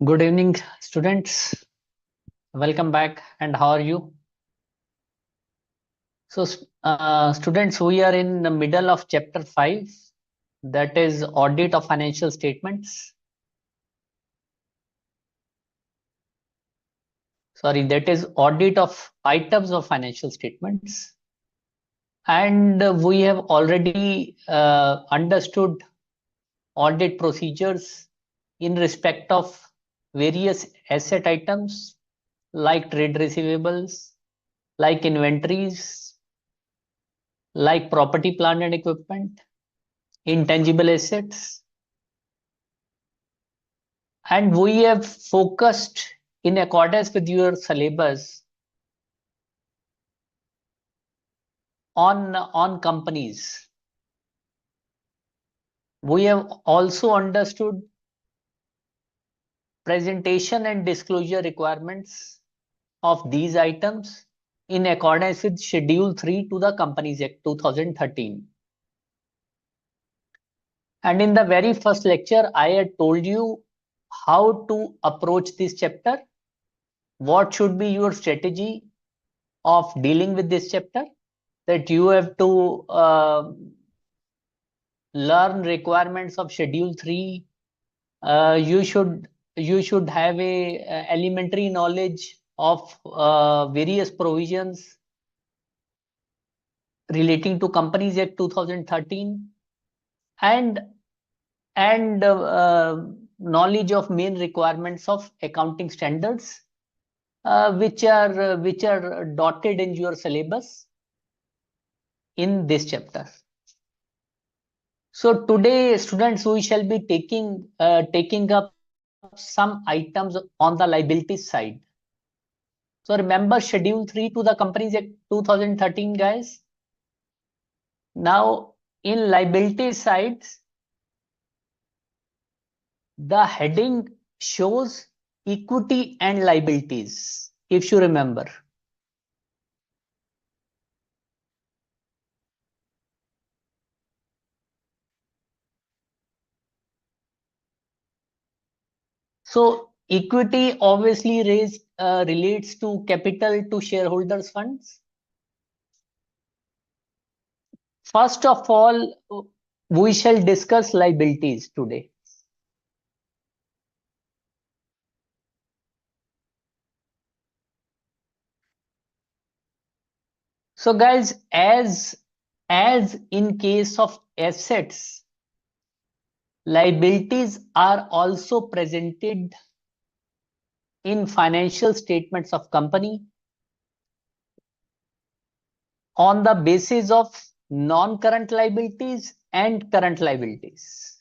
Good evening, students. Welcome back. And how are you? So, students, we are in the middle of chapter 5, that is audit of financial statements. Sorry, that is audit of items of financial statements. And we have already understood audit procedures in respect of various asset items like trade receivables, like inventories, like property, plant and equipment, intangible assets. And we have focused in accordance with your syllabus on companies. We have also understood presentation and disclosure requirements of these items in accordance with Schedule 3 to the Companies Act 2013. And in the very first lecture, I had told you how to approach this chapter, what should be your strategy of dealing with this chapter, that you have to learn requirements of Schedule 3. You should have a elementary knowledge of various provisions relating to Companies Act 2013 and knowledge of main requirements of accounting standards, which are dotted in your syllabus in this chapter. So today, students, we shall be taking up some items on the liabilities side. So remember Schedule 3 to the Companies Act 2013, guys. Now, in liability side, the heading shows equity and liabilities, if you remember. So equity obviously relates to capital to shareholders' funds. First of all, we shall discuss liabilities today. So guys, as in case of assets, liabilities are also presented in financial statements of company on the basis of non-current liabilities and current liabilities.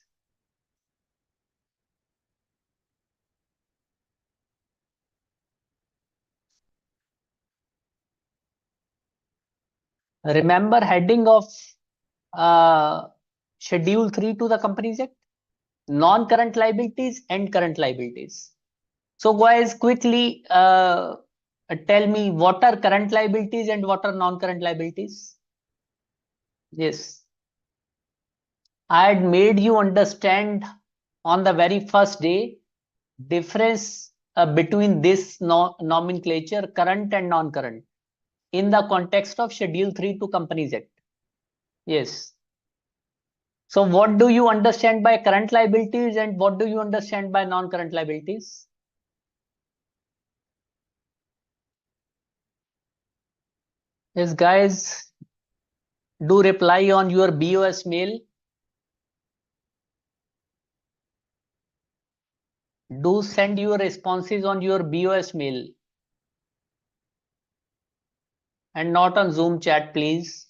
Remember heading of Schedule 3 to the Companies Act? Non-current liabilities and current liabilities. So guys, quickly tell me what are current liabilities and what are non-current liabilities? Yes. I had made you understand on the very first day difference between this nomenclature, current and non-current, in the context of Schedule 3 to Companies Act. Yes. So what do you understand by current liabilities and what do you understand by non-current liabilities? Yes, guys, do reply on your BOS mail. Do send your responses on your BOS mail and not on Zoom chat, please.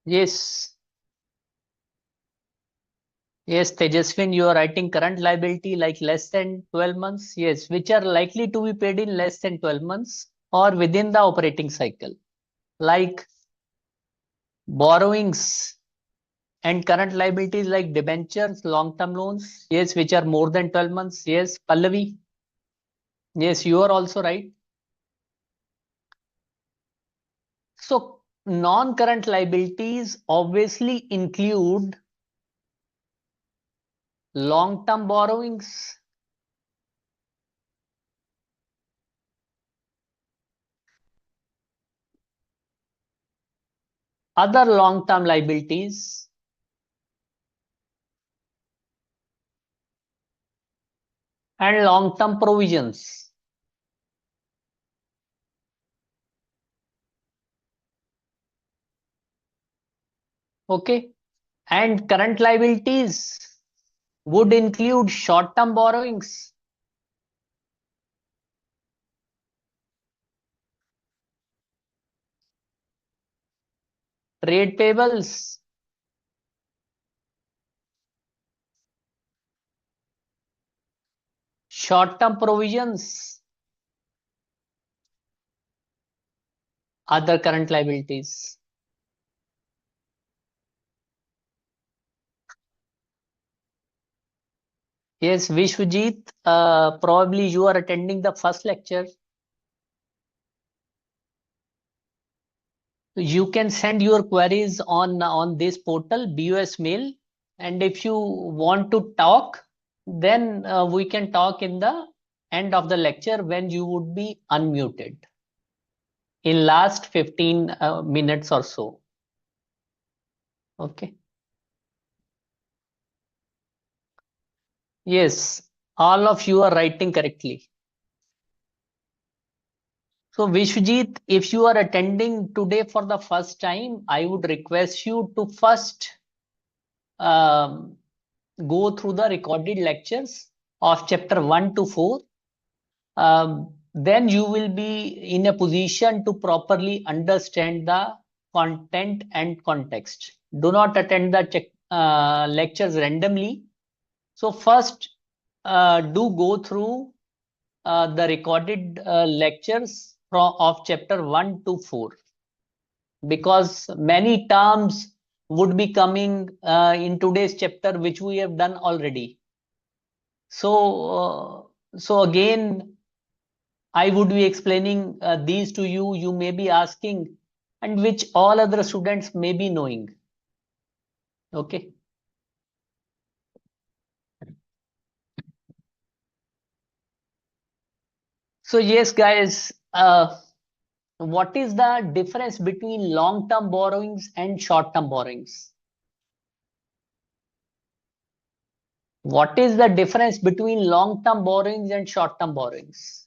Yes. Yes, Tejaswin, you are writing current liability like less than 12 months. Yes, which are likely to be paid in less than 12 months or within the operating cycle. Like borrowings And current liabilities like debentures, long-term loans, yes, which are more than 12 months. Yes, Pallavi. Yes, you are also right. So non-current liabilities obviously include long-term borrowings, other long-term liabilities, and long-term provisions. Okay. And current liabilities would include short-term borrowings, trade payables, short-term provisions, other current liabilities. Yes, Vishwajit, probably you are attending the first lecture. You can send your queries on this portal, BOS mail. And if you want to talk, then we can talk in the end of the lecture when you would be unmuted in last 15 minutes or so. Okay. Yes, all of you are writing correctly. So Vishwajit, if you are attending today for the first time, I would request you to first um, go through the recorded lectures of chapter 1 to 4. Then you will be in a position to properly understand the content and context. Do not attend the lectures randomly. So first, do go through the recorded lectures of chapter 1 to 4, because many terms would be coming in today's chapter which we have done already. So again, I would be explaining these to you. You may be asking, and which all other students may be knowing. Okay. So yes, guys, what is the difference between long-term borrowings and short-term borrowings? What is the difference between long-term borrowings and short-term borrowings?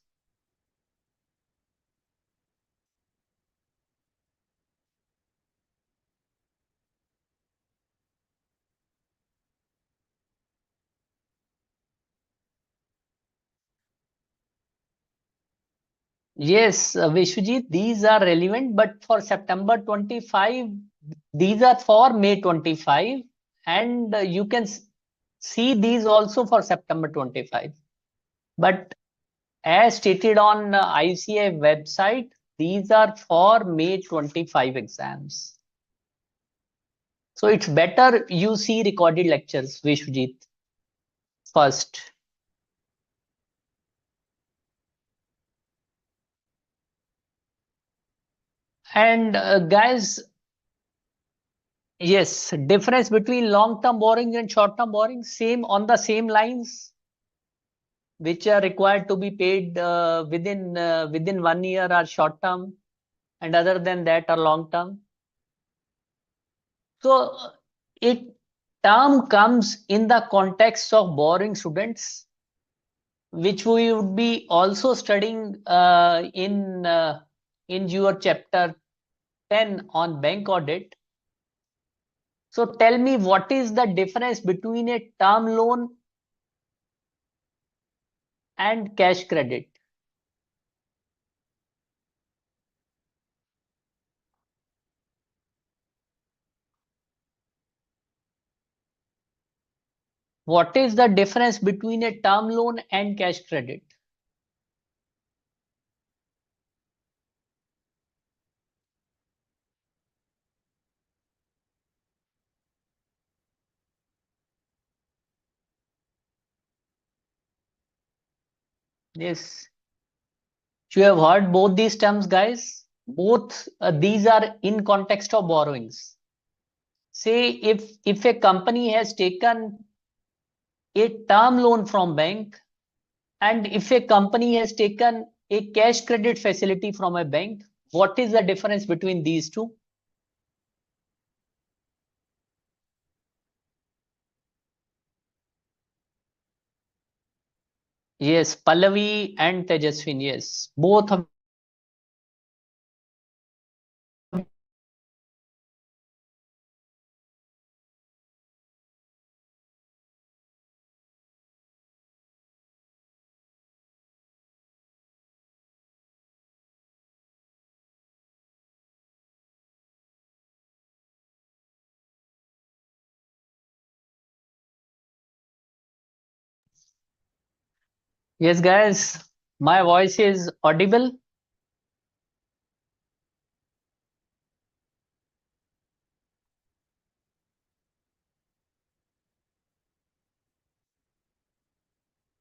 Yes, Vishwajit, these are relevant, but for September 25, these are for May 25, and you can see these also for September 25. But as stated on ICAI website, these are for May 25 exams. So it's better you see recorded lectures, Vishwajit, first. And guys, yes, difference between long-term borrowing and short-term borrowing, same on the same lines, which are required to be paid within 1 year are short-term, and other than that are long-term. So it term comes in the context of borrowing students, which we would be also studying in your chapter 10 on bank audit. So tell me, what is the difference between a term loan and cash credit? What is the difference between a term loan and cash credit? Yes. You have heard both these terms, guys. Both these are in context of borrowings. Say if a company has taken a term loan from bank, and if a company has taken a cash credit facility from a bank, what is the difference between these two? Yes, Pallavi and Tejaswin. Yes, both of yes, guys. My voice is audible.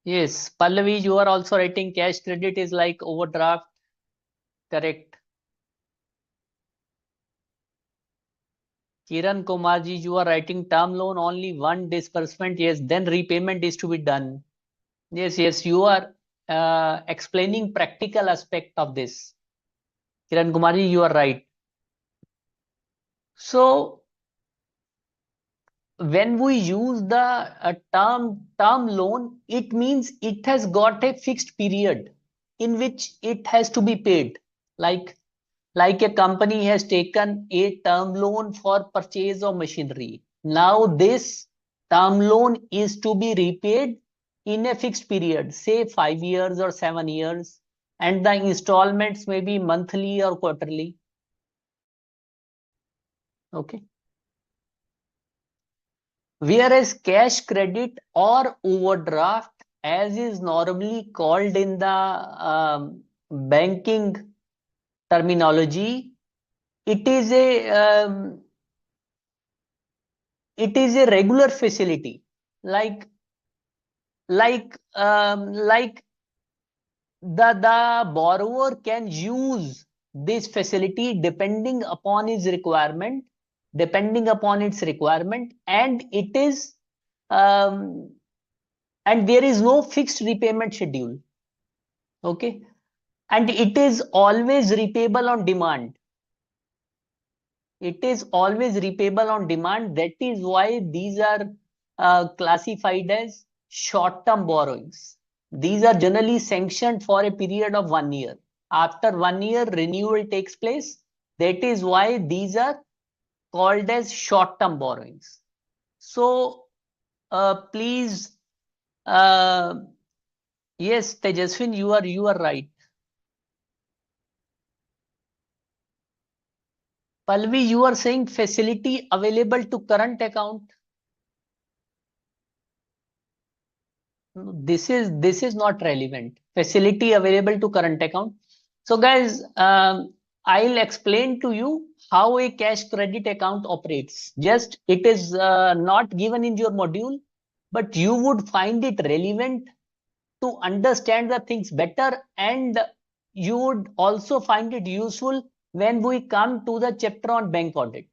Yes, Pallavi, you are also writing cash credit is like overdraft. Correct. Kiran Kumarji, you are writing term loan only one disbursement. Yes, then repayment is to be done. Yes, yes, you are explaining practical aspect of this. Kiran Kumarji, you are right. So when we use the term loan, it means it has got a fixed period in which it has to be paid. Like like a company has taken a term loan for purchase of machinery. Now this term loan is to be repaid in a fixed period, say 5 years or 7 years, and the installments may be monthly or quarterly. Okay. Whereas cash credit or overdraft, as is normally called in the banking terminology, it is a regular facility, like like the borrower can use this facility depending upon its requirement, and it is um, and there is no fixed repayment schedule. Okay, and it is always repayable on demand. It is always repayable on demand. That is why these are classified as short-term borrowings. These are generally sanctioned for a period of 1 year. After 1 year, renewal takes place. That is why these are called as short-term borrowings. So please, uh, yes, Tejaswin, you are right. Palvi, you are saying facility available to current account. This is not relevant. Facility available to current account. So guys, I'll explain to you how a cash credit account operates. Just it is not given in your module, but you would find it relevant to understand the things better, and you would also find it useful when we come to the chapter on bank audit.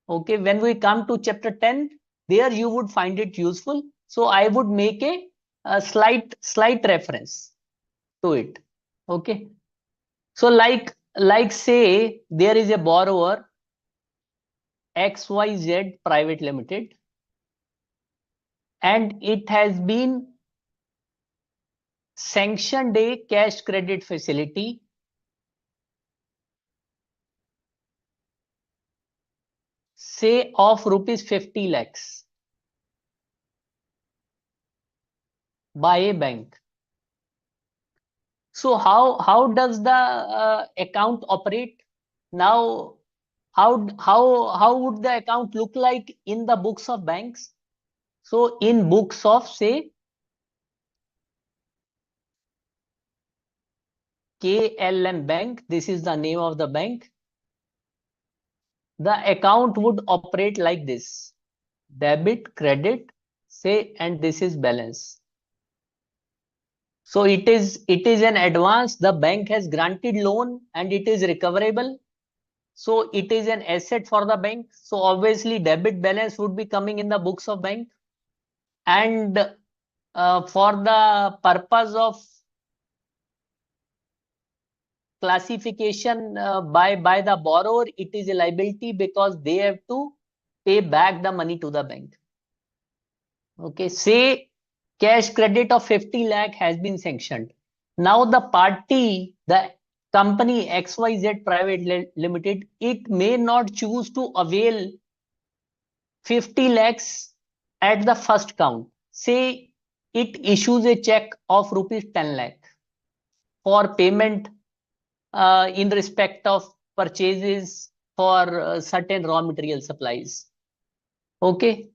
Okay, when we come to chapter 10, there you would find it useful. So I would make a slight reference to it. Okay. So like say there is a borrower XYZ Private Limited, and it has been sanctioned a cash credit facility, say of rupees 50 lakhs by a bank. So how does the account operate? Now how would the account look like in the books of banks? So in books of say KLM Bank, this is the name of the bank, the account would operate like this: debit, credit, say, and this is balance. So it is an advance. The bank has granted loan and it is recoverable. So it is an asset for the bank. So obviously debit balance would be coming in the books of bank. And for the purpose of classification by the borrower, it is a liability because they have to pay back the money to the bank. Okay, say cash credit of 50 lakh has been sanctioned. Now the party, the company XYZ Private Limited, it may not choose to avail 50 lakhs at the first count. Say it issues a check of rupees 10 lakh for payment in respect of purchases for certain raw material supplies. Okay,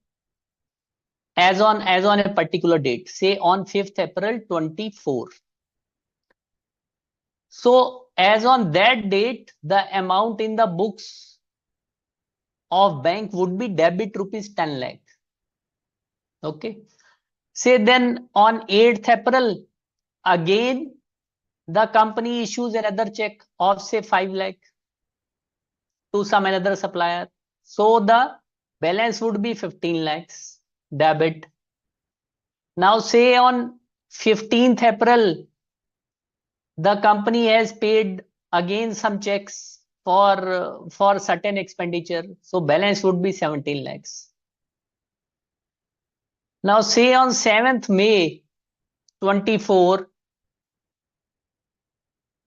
as on a particular date, say on 5th April 24. So as on that date, the amount in the books of bank would be debit rupees 10 lakh. Okay. Say then on 8th April, again, the company issues another check of say 5 lakh to some another supplier. So the balance would be 15 lakhs debit. Now say on 15th April, the company has paid again some checks for certain expenditure. So balance would be 17 lakhs. Now say on 7th May 24,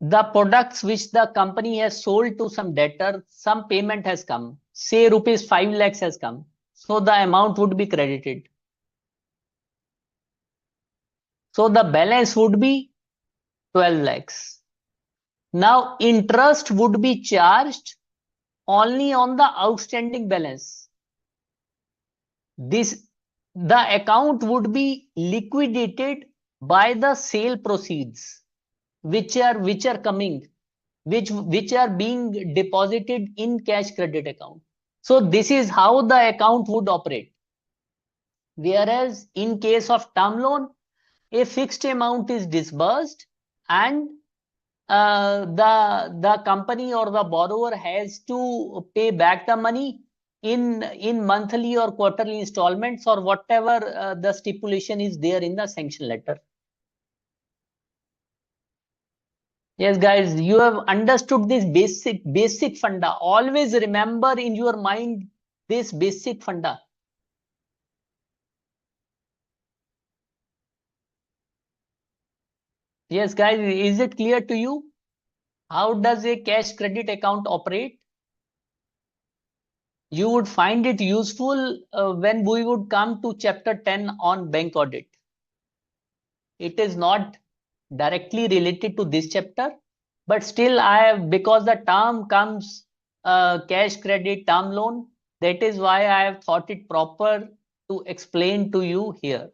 the products which the company has sold to some debtor, some payment has come. Say rupees 5 lakhs has come. So the amount would be credited. So the balance would be 12 lakhs. Now interest would be charged only on the outstanding balance. This the account would be liquidated by the sale proceeds which are coming, which are being deposited in cash credit account. So this is how the account would operate. Whereas in case of term loan, a fixed amount is disbursed and the company or the borrower has to pay back the money in monthly or quarterly installments or whatever the stipulation is there in the sanction letter. Yes, guys, you have understood this basic funda. Always remember in your mind this basic funda. Yes, guys, is it clear to you? How does a cash credit account operate? You would find it useful when we would come to chapter 10 on bank audit. It is not directly related to this chapter, but still I have, because the term comes cash credit term loan, that is why I have thought it proper to explain to you here.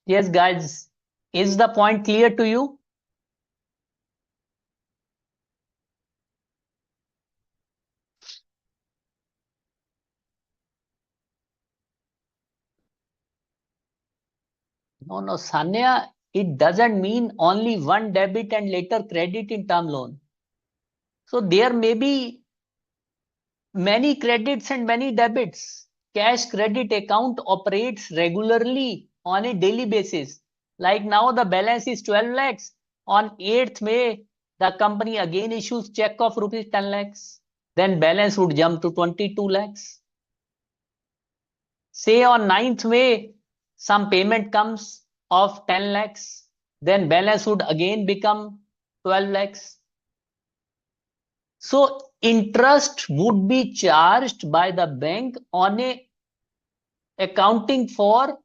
Yes, guys, is the point clear to you? No, no, Sanya, it doesn't mean only one debit and later credit in term loan. So there may be many credits and many debits. Cash credit account operates regularly on a daily basis. Like now the balance is 12 lakhs. On 8th May, the company again issues check of rupees 10 lakhs. Then balance would jump to 22 lakhs. Say on 9th May, some payment comes of 10 lakhs. Then balance would again become 12 lakhs. So interest would be charged by the bank on a accounting for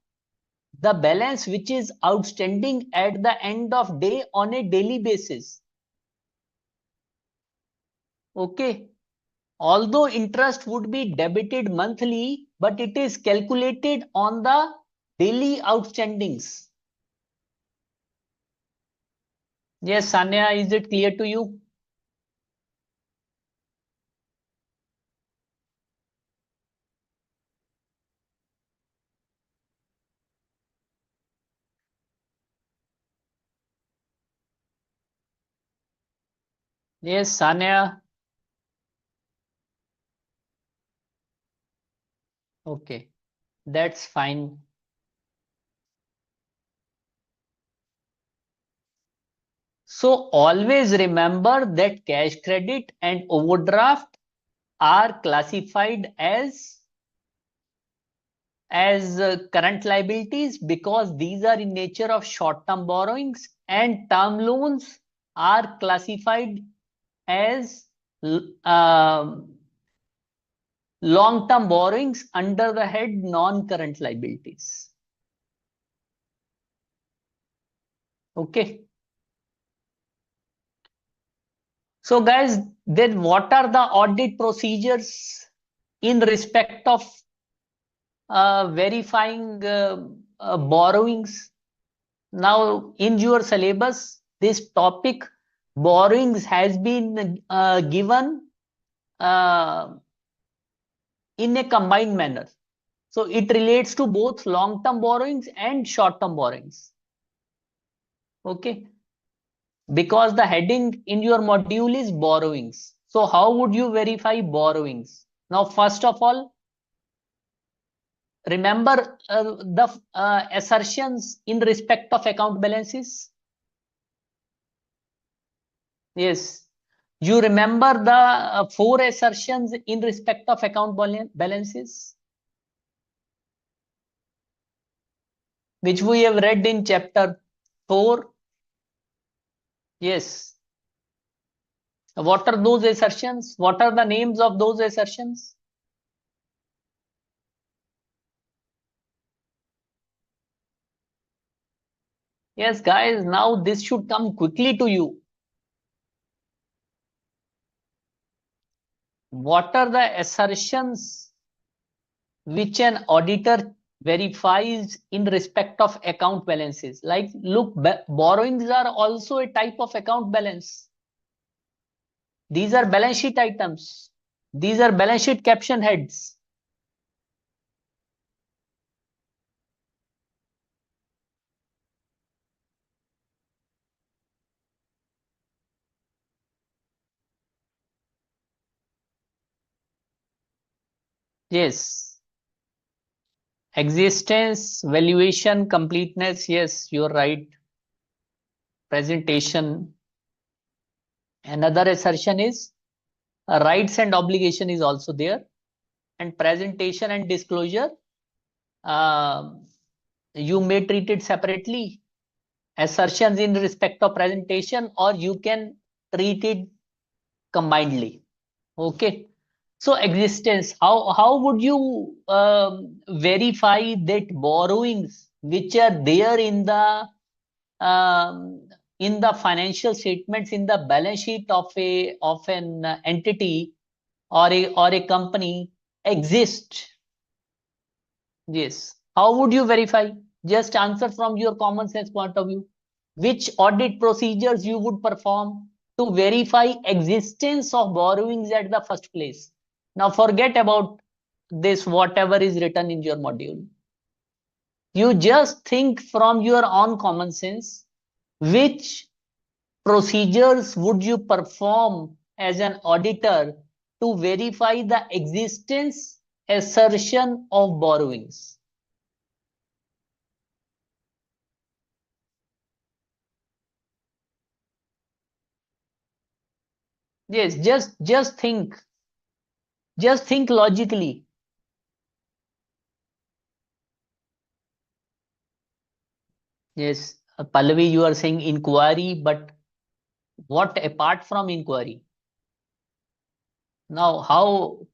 the balance which is outstanding at the end of day on a daily basis. Okay. Although interest would be debited monthly, but it is calculated on the daily outstandings. Yes, Sanya, is it clear to you? Yes, Sanya. Okay, that's fine. So always remember that cash credit and overdraft are classified as current liabilities because these are in nature of short-term borrowings, and term loans are classified as long-term borrowings under the head non-current liabilities. Okay. So guys, then what are the audit procedures in respect of verifying borrowings? Now, in your syllabus, this topic borrowings has been given uh, in a combined manner. So it relates to both long-term borrowings and short-term borrowings. Okay, because the heading in your module is borrowings. So how would you verify borrowings? Now, first of all, remember the assertions in respect of account balances. Yes. You remember the four assertions in respect of account balances, which we have read in chapter 4. Yes. What are those assertions? What are the names of those assertions? Yes, guys, now this should come quickly to you. What are the assertions which an auditor verifies in respect of account balances? Like, look, borrowings are also a type of account balance. These are balance sheet items. These are balance sheet caption heads. Yes. Existence, valuation, completeness. Yes, you're right. Presentation. Another assertion is rights and obligation is also there. And presentation and disclosure, um, you may treat it separately. Assertions in respect of presentation, or you can treat it combinedly. Okay. So existence, how would you verify that borrowings which are there um, in the financial statements, in the balance sheet of an entity or a company exist? Yes. How would you verify? Just answer from your common sense point of view. Which audit procedures you would perform to verify existence of borrowings at the first place? Now forget about this, whatever is written in your module. You just think from your own common sense, which procedures would you perform as an auditor to verify the existence, assertion of borrowings? Yes, just think logically. Yes, Pallavi, you are saying inquiry, but what apart from inquiry? Now,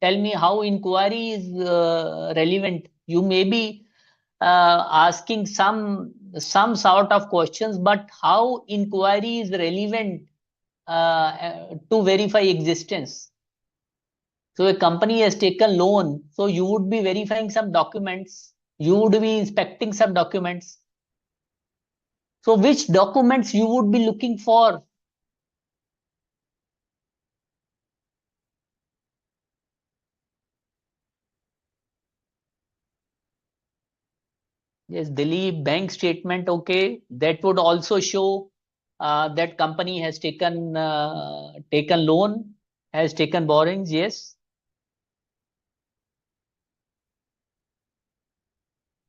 tell me how inquiry is relevant. You may be asking some sort of questions, but how inquiry is relevant to verify existence? So a company has taken loan, so you would be verifying some documents. You would be inspecting some documents. So which documents you would be looking for? Yes, Delhi bank statement. Okay, that would also show that company has taken loan, has taken borrowings. Yes.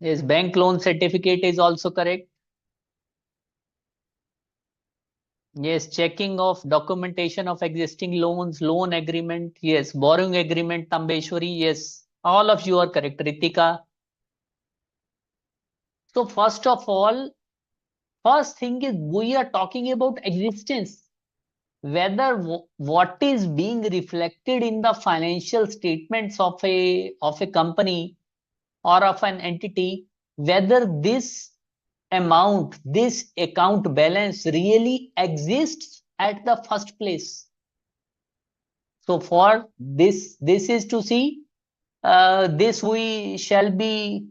Yes, bank loan certificate is also correct. Yes, checking of documentation of existing loans, loan agreement. Yes, borrowing agreement, Tambeshwari. Yes, all of you are correct. Ritika. So first of all, first thing is we are talking about existence. Whether what is being reflected in the financial statements of a company or of an entity, whether this amount, this account balance really exists at the first place. So for this is to see, this we shall be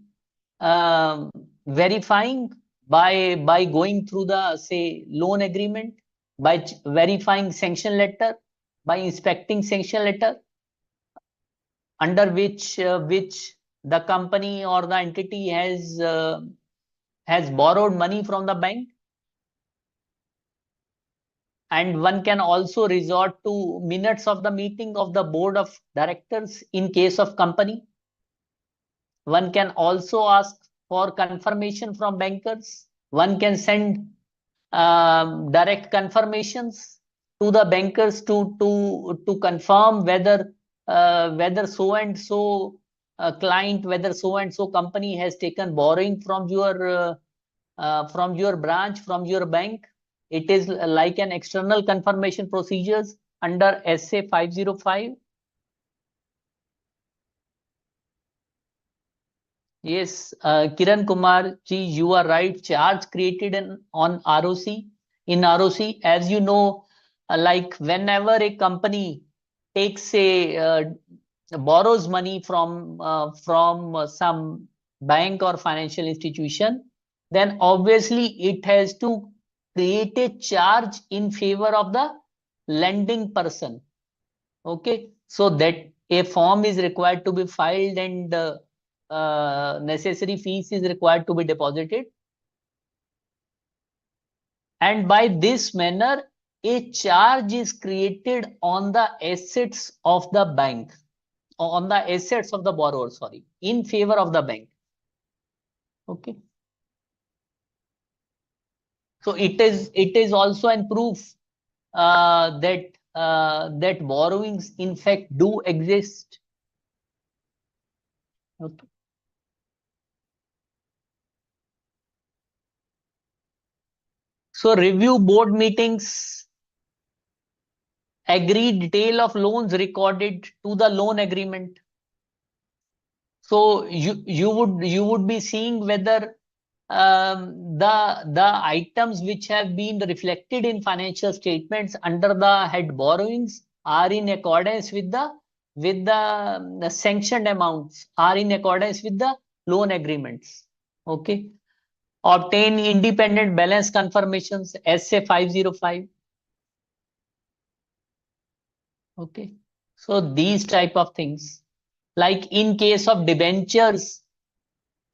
um, verifying by going through the, say, loan agreement, by verifying sanction letter, by inspecting sanction letter, under which the company or the entity has borrowed money from the bank. And one can also resort to minutes of the meeting of the board of directors in case of company. One can also ask for confirmation from bankers. One can send direct confirmations to the bankers to confirm whether so and so client, whether so and so company has taken borrowing from your branch, from your bank. It is like an external confirmation procedures under SA 505. Yes, Kiran Kumar ji, you are right. Charge created on ROC. In ROC, as you know, like whenever a company takes borrows money from some bank or financial institution, then obviously it has to create a charge in favor of the lending person. Okay, so that a form is required to be filed, and necessary fees is required to be deposited. And by this manner, a charge is created on the assets of the bank, on the assets of the borrower, sorry, in favor of the bank. Okay. So it is also a proof that borrowings in fact do exist. Okay. So review board meetings, agree detail of loans recorded to the loan agreement. So you would be seeing whether the items which have been reflected in financial statements under the head borrowings are in accordance with the sanctioned amounts, are in accordance with the loan agreements. Okay. Obtain independent balance confirmations, SA 505. Okay. So these type of things, like in case of debentures,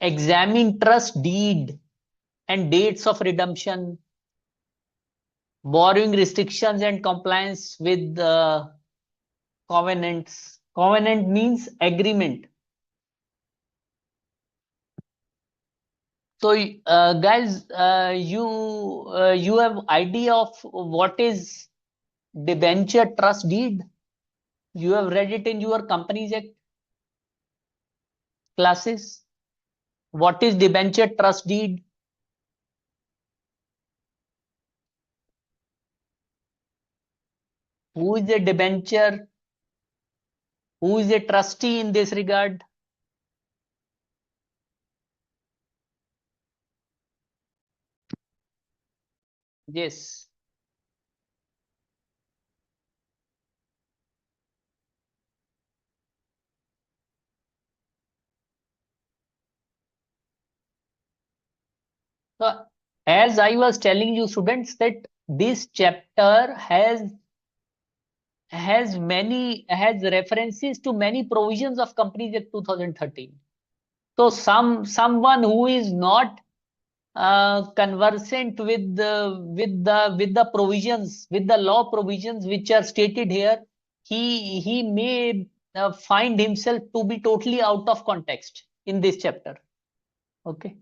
examine trust deed and dates of redemption, borrowing restrictions and compliance with the covenants. Covenant means agreement. So guys, you have idea of what is debenture trust deed? You have read it in your Companies Act classes. What is debenture trust deed? Who is a debenture? Who is a trustee in this regard? Yes. So, as I was telling you, students, that this chapter has references to many provisions of Companies Act 2013. So someone who is not conversant with the provisions, with the law provisions which are stated here, he may find himself to be totally out of context in this chapter. Okay.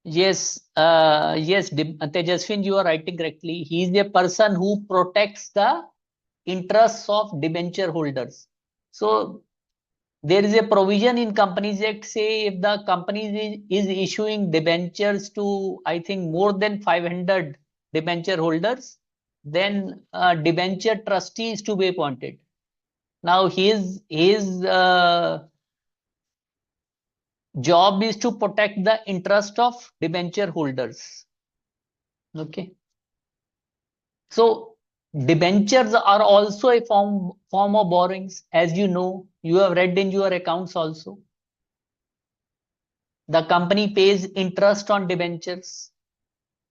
Yes, yes, Tejaswin, you are writing correctly. He is a person who protects the interests of debenture holders. So there is a provision in Companies Act, say if the company is issuing debentures to, I think, more than 500 debenture holders, then a debenture trustee is to be appointed. Now his job is to protect the interest of debenture holders. Okay. So debentures are also a form of borrowings, as you know, you have read in your accounts also. The company pays interest on debentures.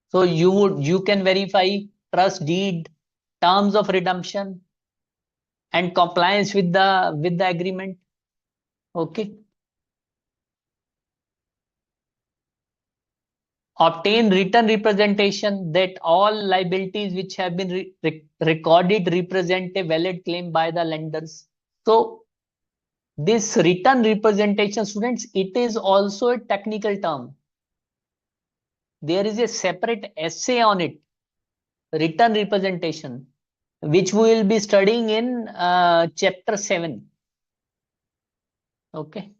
So you can verify trust deed, terms of redemption, and compliance with the agreement. Okay. Obtain written representation that all liabilities which have been recorded represent a valid claim by the lenders. So this written representation, students, it is also a technical term. There is a separate essay on it, written representation, which we will be studying in chapter 7. Okay.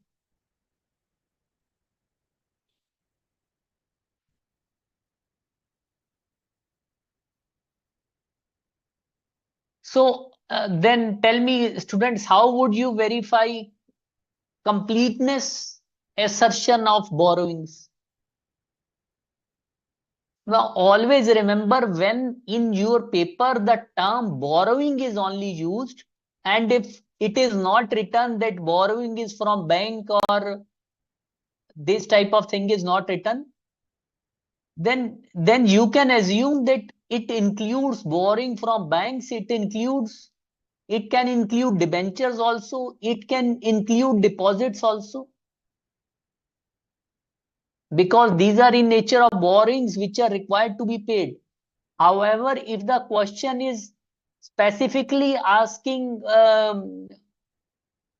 So then tell me, students, how would you verify completeness assertion of borrowings? Now, always remember when in your paper the term borrowing is only used, and if it is not written that borrowing is from bank or this type of thing is not written, then you can assume that it includes borrowing from banks, it can include debentures also, it can include deposits also, because these are in nature of borrowings which are required to be paid. However, if the question is specifically asking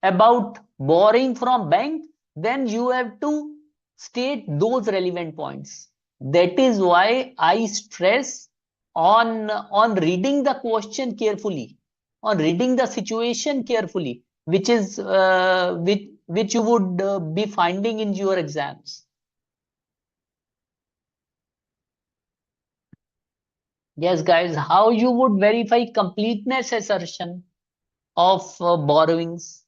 about borrowing from bank, then you have to state those relevant points. That is why I stress on reading the question carefully, on reading the situation carefully, which is which you would be finding in your exams. Yes, guys, how you would verify completeness assertion of borrowings?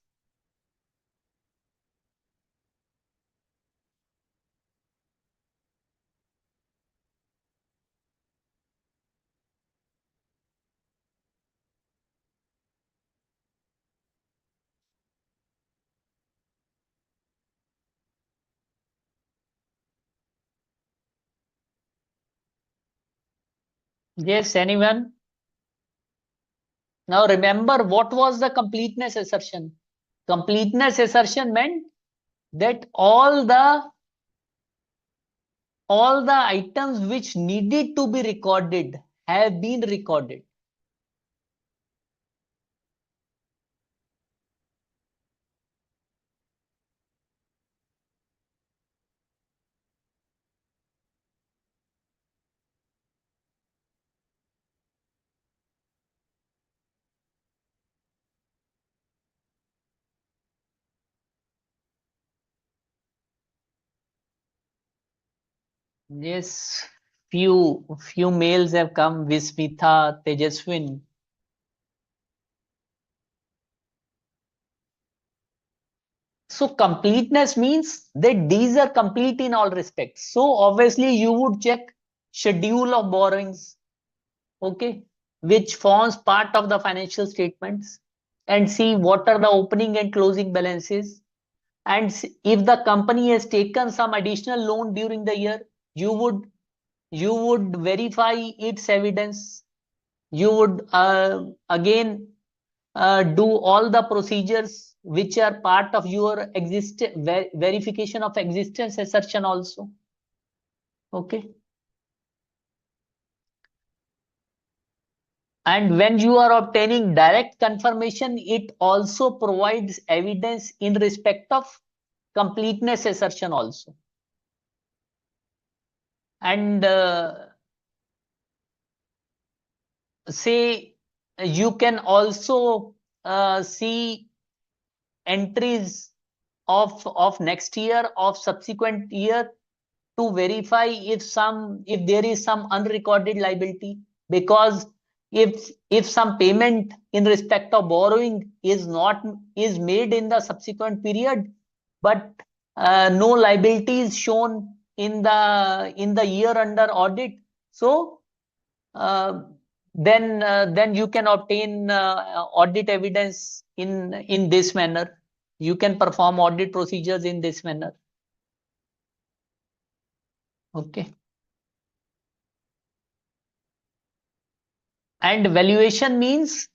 Yes, anyone? Now remember, what was the completeness assertion? Completeness assertion meant that all the items which needed to be recorded have been recorded. Yes, few mails have come, Vismitha, Tejaswin. So completeness means that these are complete in all respects. So obviously you would check schedule of borrowings, okay, which forms part of the financial statements, and see what are the opening and closing balances. And if the company has taken some additional loan during the year, you would verify its evidence. You would again do all the procedures which are part of your verification of existence assertion also. Okay. And when you are obtaining direct confirmation, it also provides evidence in respect of completeness assertion also. And say you can also see entries of next year, of subsequent year, to verify if there is some unrecorded liability, because if some payment in respect of borrowing is made in the subsequent period, but no liability is shown in the year under audit, so then you can obtain audit evidence in this manner. You can perform audit procedures in this manner. Okay. And valuation means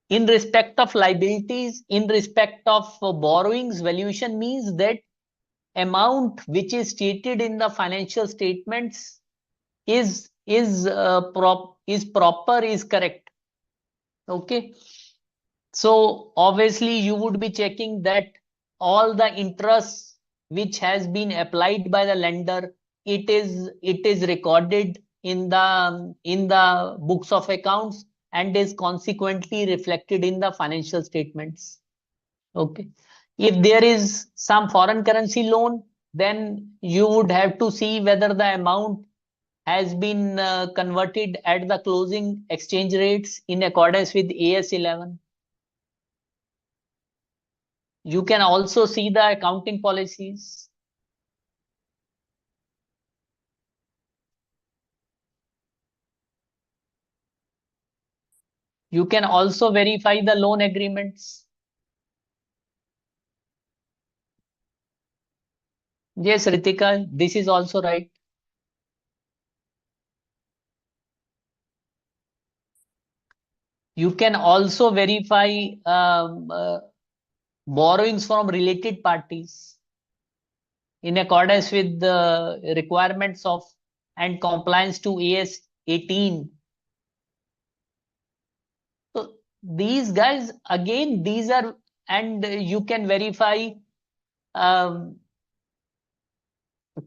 in respect of liabilities, in respect of borrowings, valuation means that amount which is stated in the financial statements is proper, is correct. Okay. So obviously you would be checking that all the interest which has been applied by the lender, it is recorded in the books of accounts and is consequently reflected in the financial statements. Okay. If there is some foreign currency loan, then you would have to see whether the amount has been converted at the closing exchange rates in accordance with AS 11. You can also see the accounting policies. You can also verify the loan agreements. Yes, Ritika, this is also right. You can also verify borrowings from related parties in accordance with the requirements of and compliance to AS 18. So these guys, again, these are, and you can verify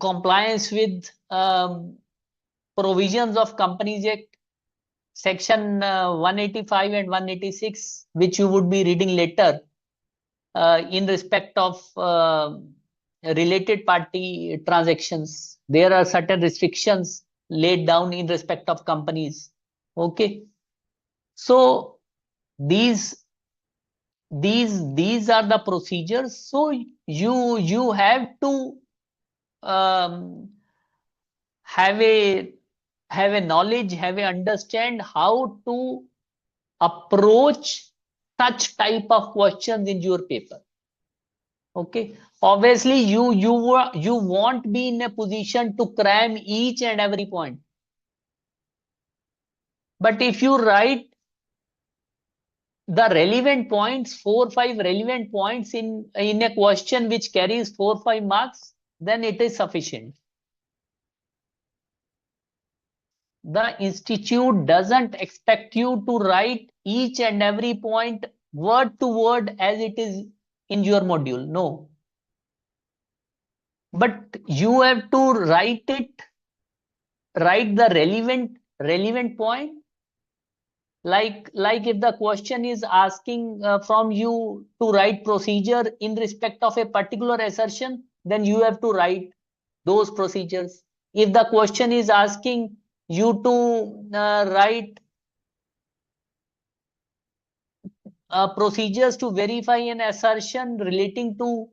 compliance with provisions of Companies Act section 185 and 186, which you would be reading later, in respect of related party transactions. There are certain restrictions laid down in respect of companies. Okay. So these are the procedures. So you have to um, have a knowledge, have a understand how to approach such type of questions in your paper. Okay. Obviously, you won't be in a position to cram each and every point. But if you write the relevant points, 4-5 relevant points in a question which carries 4-5 marks, then it is sufficient. The institute doesn't expect you to write each and every point word to word as it is in your module. No. But you have to write the relevant point. Like if the question is asking from you to write procedure in respect of a particular assertion, then you have to write those procedures. If the question is asking you to write procedures to verify an assertion relating to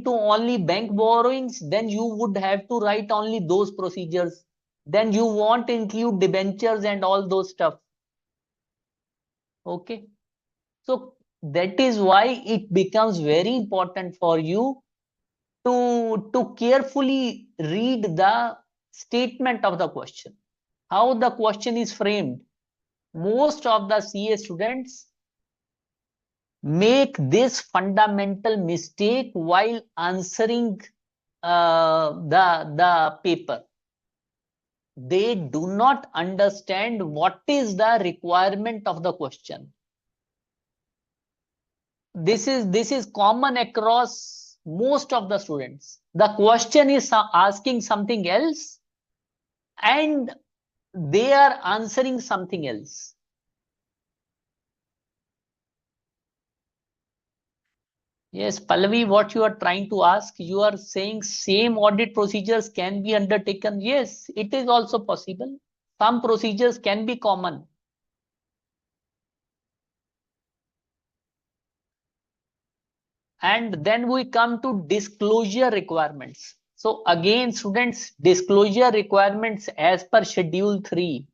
only bank borrowings, then you would have to write only those procedures. Then you won't include debentures and all those stuff. Okay. So that is why it becomes very important for you to carefully read the statement of the question, how the question is framed. Most of the CA students, make this fundamental mistake while answering the paper. They do not understand what is the requirement of the question. This is common across most of the students. The question is asking something else and they are answering something else. Yes, Pallavi, what you are trying to ask, you are saying same audit procedures can be undertaken. Yes, it is also possible. Some procedures can be common. And then we come to disclosure requirements. So again, students, disclosure requirements as per Schedule 3.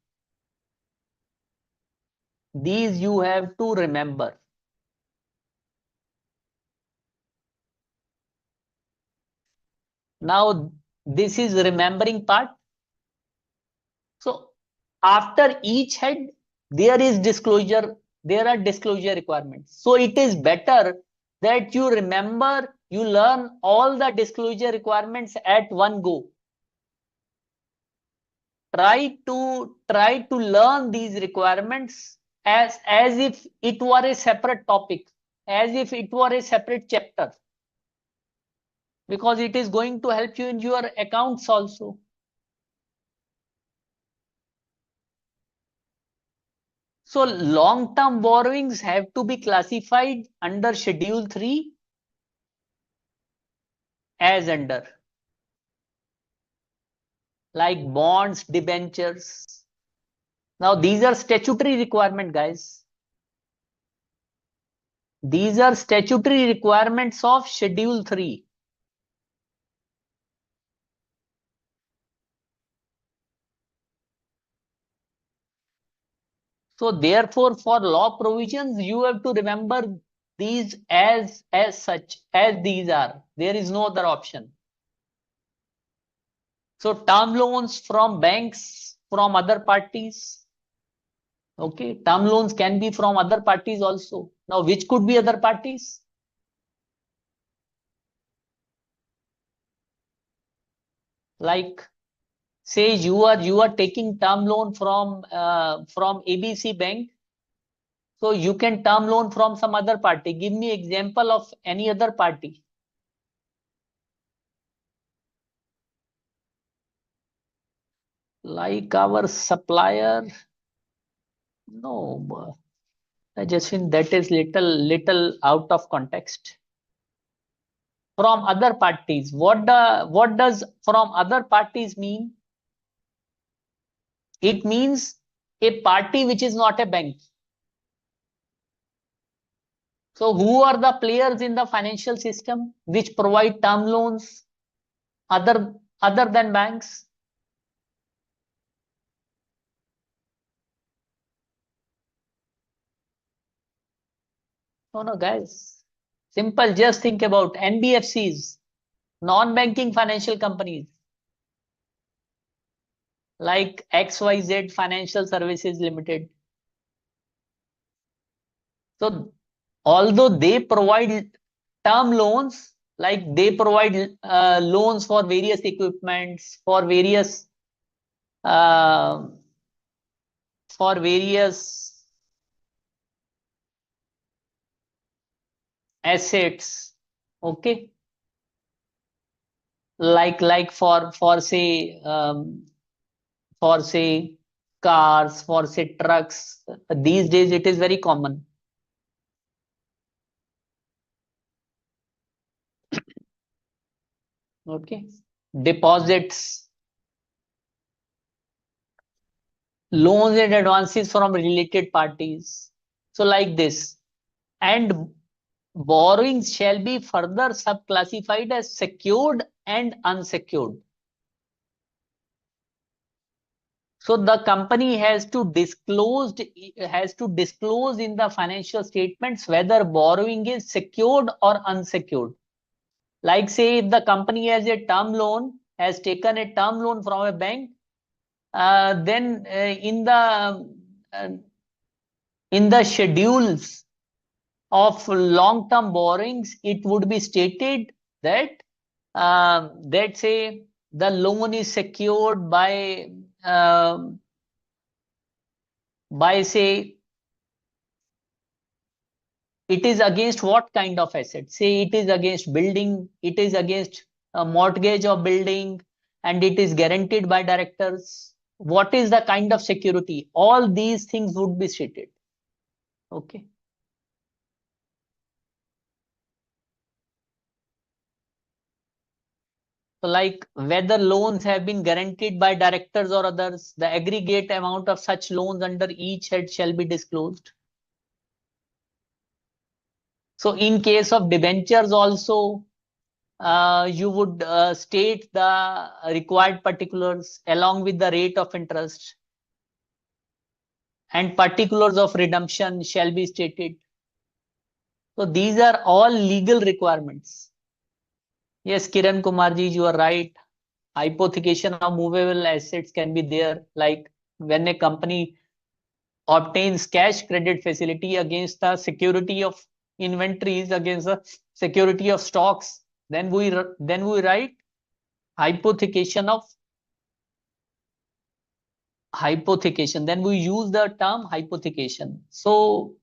These you have to remember. Now, this is remembering part. So after each head, there is disclosure, there are disclosure requirements. So it is better that you remember, you learn all the disclosure requirements at one go. Try to learn these requirements as if it were a separate topic, as if it were a separate chapter, because it is going to help you in your accounts also. So long-term borrowings have to be classified under Schedule 3 as under, like bonds, debentures. Now these are statutory requirement, guys. These are statutory requirements of Schedule 3. So therefore, for law provisions, you have to remember these as such, as these are. There is no other option. So term loans from banks, from other parties. Okay, term loans can be from other parties also. Now, which could be other parties? Like, say you are taking term loan from ABC Bank. So you can term loan from some other party. Give me example of any other party. Like our supplier. No, I just think that is little out of context. From other parties. What does from other parties mean? It means a party which is not a bank. So who are the players in the financial system which provide term loans other than banks? No, guys. Simple. Just think about NBFCs, non-banking financial companies like XYZ Financial Services Limited. So although they provide term loans, like they provide loans for various equipments, uh, for various assets, okay, like for say cars, for say trucks. These days it is very common. Okay, deposits, loans and advances from related parties. So like this, and borrowings shall be further subclassified as secured and unsecured. So the company has to disclose in the financial statements whether borrowing is secured or unsecured. Like say if the company has a term loan, has taken a term loan from a bank, then in the schedules, of long-term borrowings, it would be stated that let's say the loan is secured by say it is against what kind of asset? Say it is against building, it is against a mortgage of building, and it is guaranteed by directors. What is the kind of security? All these things would be stated. Okay. So like whether loans have been guaranteed by directors or others, the aggregate amount of such loans under each head shall be disclosed. So in case of debentures also, you would state the required particulars along with the rate of interest, and particulars of redemption shall be stated. So these are all legal requirements. Yes, Kiran Kumarji, you are right. Hypothecation of movable assets can be there, like when a company obtains cash credit facility against the security of inventories, against the security of stocks, then we write hypothecation of hypothecation. Then we use the term hypothecation. So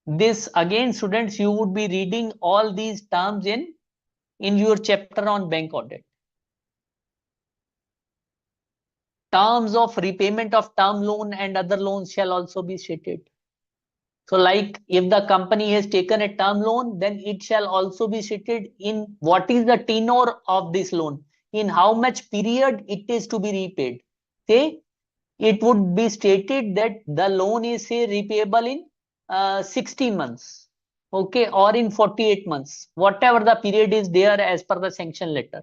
this again, students, you would be reading all these terms in your chapter on bank audit. Terms of repayment of term loan and other loans shall also be stated. So like if the company has taken a term loan, then it shall also be stated in what is the tenure of this loan, in how much period it is to be repaid. Say it would be stated that the loan is say repayable in 16 months, okay, or in 48 months, whatever the period is there as per the sanction letter.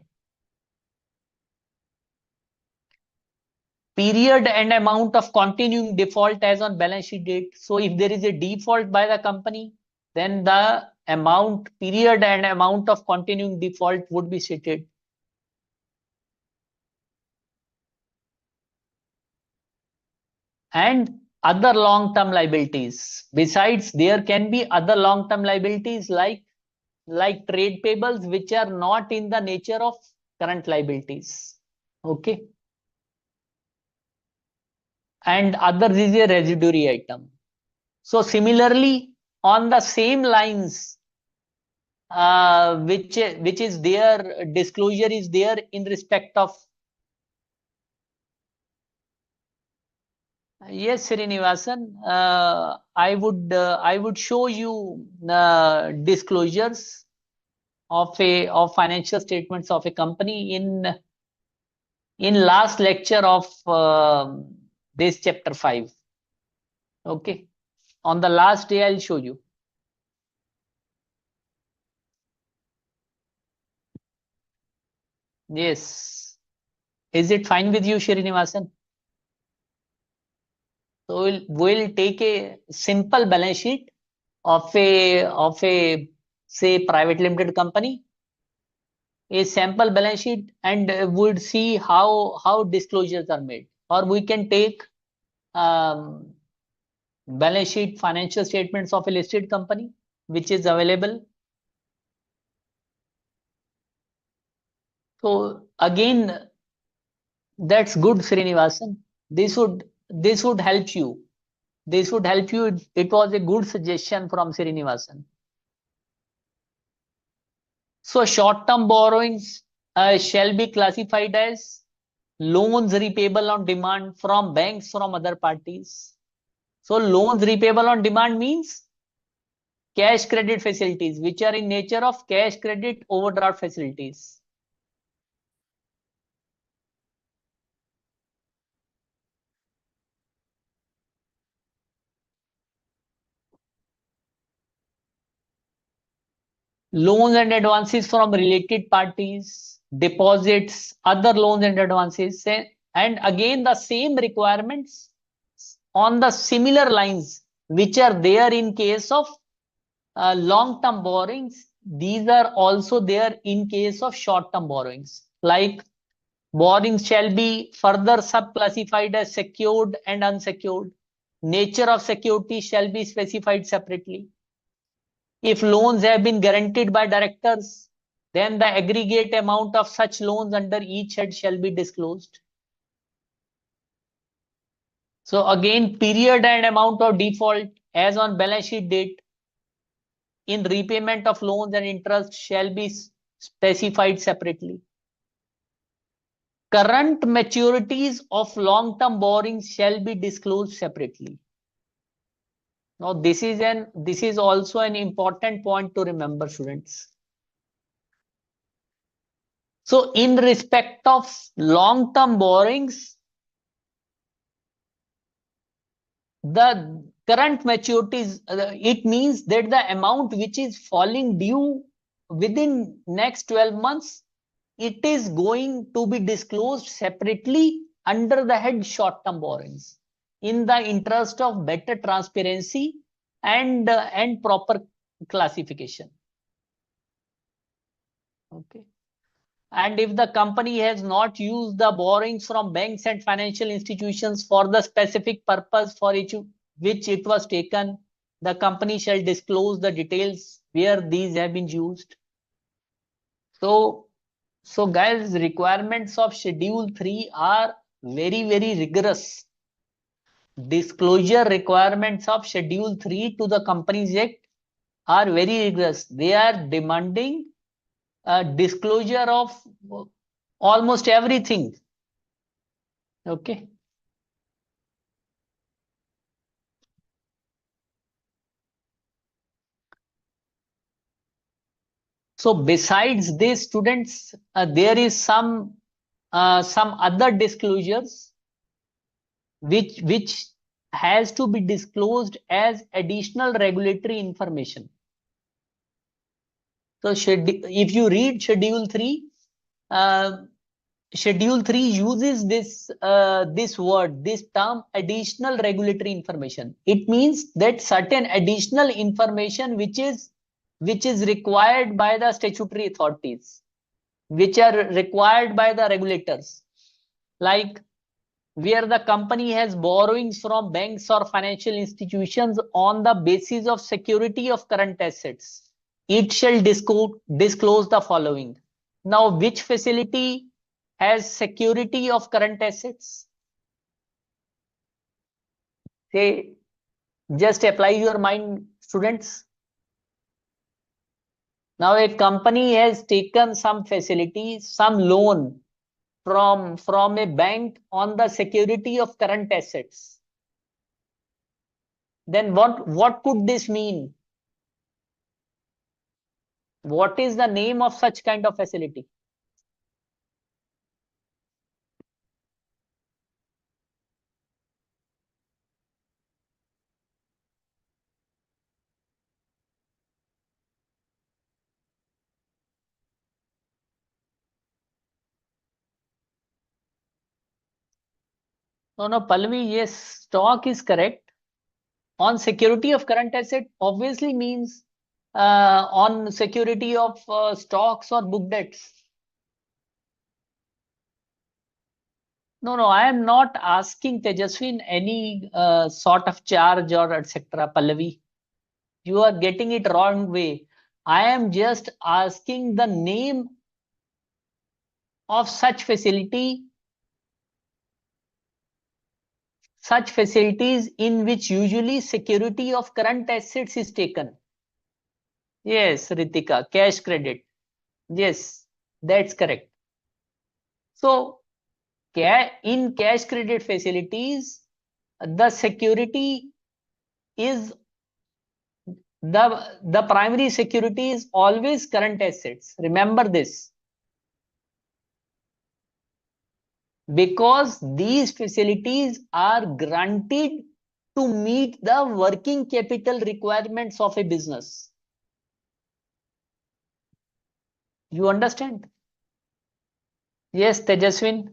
Period and amount of continuing default as on balance sheet date. So if there is a default by the company, then the amount, period and amount of continuing default would be stated. And other long-term liabilities. Besides, there can be other long-term liabilities like trade payables, which are not in the nature of current liabilities. Okay. And others is a residuary item. So similarly, on the same lines, which is there, disclosure is there in respect of. Yes, Srinivasan, I would show you disclosures of financial statements of a company in last lecture of this chapter 5. Okay, on the last day I'll show you. Yes, is it fine with you, Srinivasan? So we'll take a simple balance sheet of a say private limited company, a sample balance sheet, and would see how disclosures are made. Or we can take balance sheet financial statements of a listed company, which is available. So again, that's good, Srinivasan. This would help you. This would help you. It was a good suggestion from Srinivasan. So short-term borrowings shall be classified as loans repayable on demand from banks, from other parties. So loans repayable on demand means cash credit facilities, which are in nature of cash credit overdraft facilities. Loans and advances from related parties, deposits, other loans and advances, and again the same requirements on the similar lines which are there in case of long-term borrowings. These are also there in case of short-term borrowings. Like borrowings shall be further subclassified as secured and unsecured. Nature of security shall be specified separately. If loans have been guaranteed by directors, then the aggregate amount of such loans under each head shall be disclosed. So again, period and amount of default as on balance sheet date in repayment of loans and interest shall be specified separately. Current maturities of long-term borrowings shall be disclosed separately. Now, this is also an important point to remember, students. So, in respect of long-term borrowings, the current maturities, it means that the amount which is falling due within next 12 months, it is going to be disclosed separately under the head short-term borrowings in the interest of better transparency and proper classification. Okay. And if the company has not used the borrowings from banks and financial institutions for the specific purpose for which it was taken, the company shall disclose the details where these have been used. So guys, requirements of Schedule 3 are very, very rigorous. Disclosure requirements of Schedule 3 to the Companies Act are very rigorous. They are demanding disclosure of almost everything. Okay. So besides this, students, there is some other disclosures which has to be disclosed as additional regulatory information. So if you read Schedule 3, Schedule 3 uses this word, this term, additional regulatory information. It means that certain additional information which is required by the statutory authorities, which are required by the regulators, like where the company has borrowings from banks or financial institutions on the basis of security of current assets, it shall disclose the following. Now, which facility has security of current assets? Say, just apply your mind, students. Now, a company has taken some facility, some loan from a bank on the security of current assets. Then what could this mean? What is the name of such kind of facility? No, Pallavi, yes, stock is correct. On security of current asset obviously means on security of stocks or book debts. No, I am not asking Tejaswin any sort of charge or etc. Pallavi, you are getting it wrong way. I am just asking the name of such facilities in which usually security of current assets is taken. Yes, Ritika, cash credit. Yes, that's correct. So, in cash credit facilities, the security is the primary security is always current assets. Remember this. Because these facilities are granted to meet the working capital requirements of a business. You understand? Yes, Tejaswin.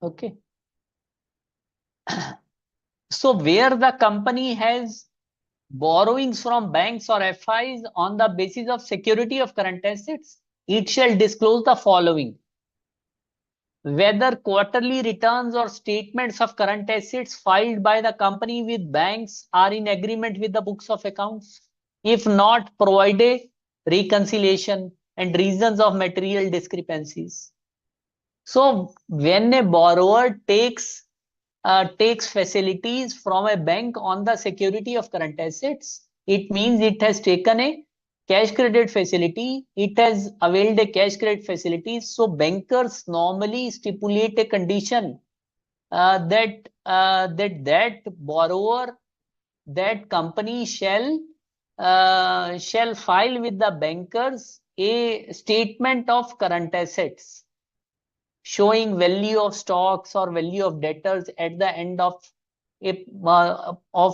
Okay. So where the company has borrowings from banks or FIs on the basis of security of current assets, it shall disclose the following: whether quarterly returns or statements of current assets filed by the company with banks are in agreement with the books of accounts. If not, provide a reconciliation and reasons of material discrepancies. So when a borrower takes facilities from a bank on the security of current assets, it means it has taken a cash credit facility, it has availed a cash credit facility. So bankers normally stipulate a condition that borrower, that company shall file with the bankers a statement of current assets showing value of stocks or value of debtors at the end of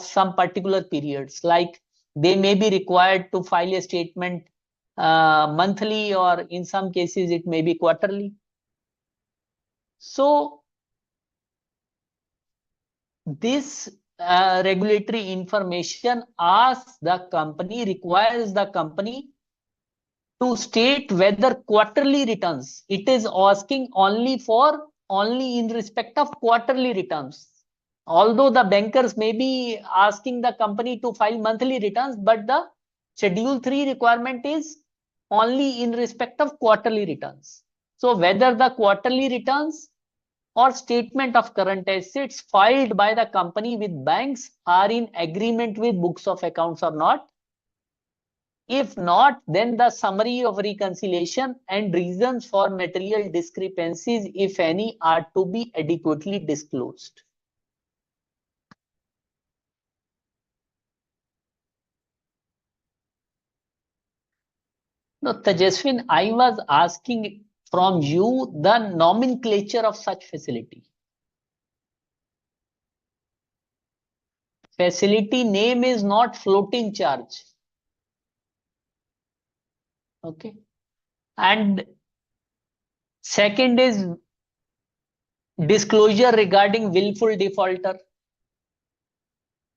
some particular periods. Like they may be required to file a statement monthly, or in some cases it may be quarterly. So this regulatory information requires the company to state whether quarterly returns. It is asking only in respect of quarterly returns. Although the bankers may be asking the company to file monthly returns, but the Schedule 3 requirement is only in respect of quarterly returns. So whether the quarterly returns or statement of current assets filed by the company with banks are in agreement with books of accounts or not. If not, then the summary of reconciliation and reasons for material discrepancies, if any, are to be adequately disclosed. No, Tejaswin, I was asking from you the nomenclature of such facility. Facility name is not floating charge. Okay. And second is disclosure regarding willful defaulter.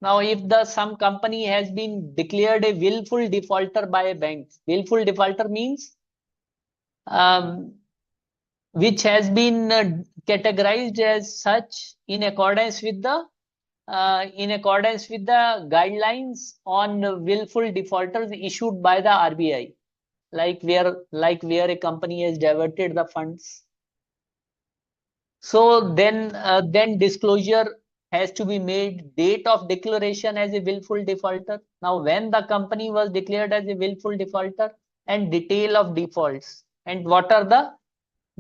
Now, if some company has been declared a willful defaulter by a bank, willful defaulter means which has been categorized as such in accordance with the guidelines on willful defaulters issued by the RBI, like where a company has diverted the funds. So then disclosure has to be made, date of declaration as a willful defaulter. Now, when the company was declared as a willful defaulter, and detail of defaults, and what are the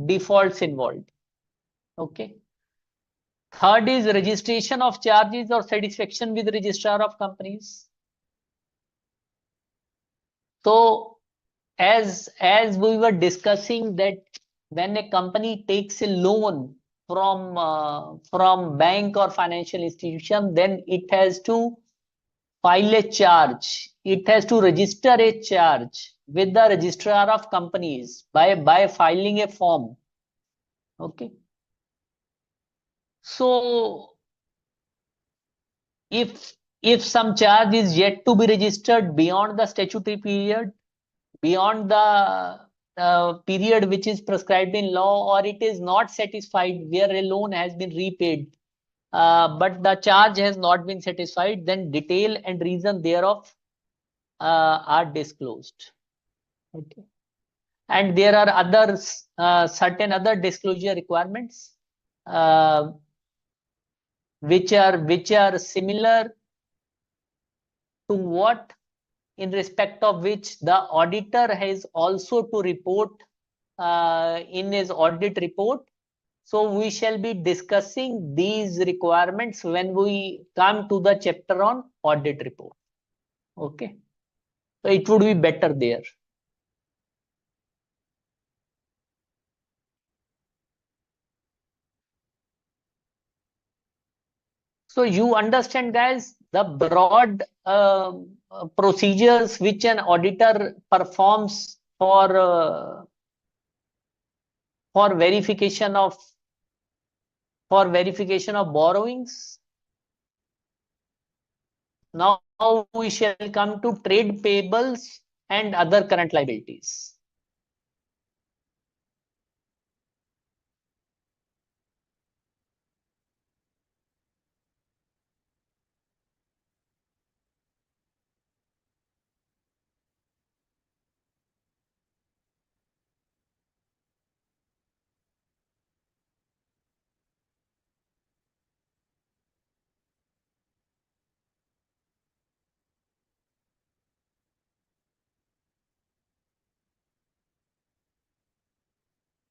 defaults involved. Okay. Third is registration of charges or satisfaction with registrar of companies. So as we were discussing, that when a company takes a loan from bank or financial institution, then it has to file a charge. It has to register a charge with the registrar of companies by filing a form. Okay. So if some charge is yet to be registered beyond the statutory period, beyond the period which is prescribed in law, or it is not satisfied where a loan has been repaid, but the charge has not been satisfied, then detail and reason thereof are disclosed. Okay. And there are others, certain other disclosure requirements which are similar to what, in respect of which the auditor has also to report in his audit report. So we shall be discussing these requirements when we come to the chapter on audit report. Okay. So it would be better there. So you understand, guys, the broad procedures which an auditor performs for verification of borrowings. Now we shall come to trade payables and other current liabilities.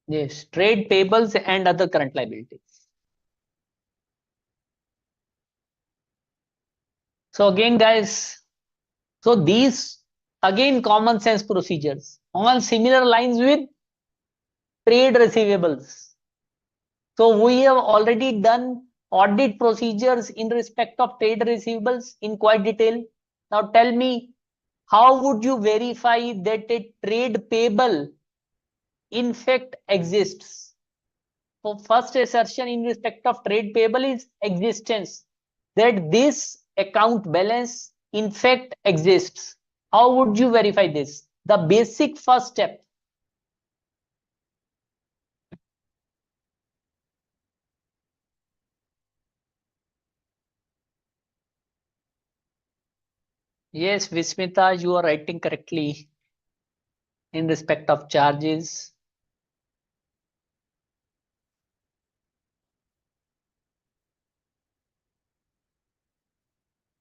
Yes, trade payables and other current liabilities. So again, guys, so these again common sense procedures on similar lines with trade receivables. So we have already done audit procedures in respect of trade receivables in quite detail. Now tell me, how would you verify that a trade payable in fact exists? So first assertion in respect of trade payable is existence, that this account balance in fact exists. How would you verify this? The basic first step. Yes, Vismita, you are writing correctly in respect of charges.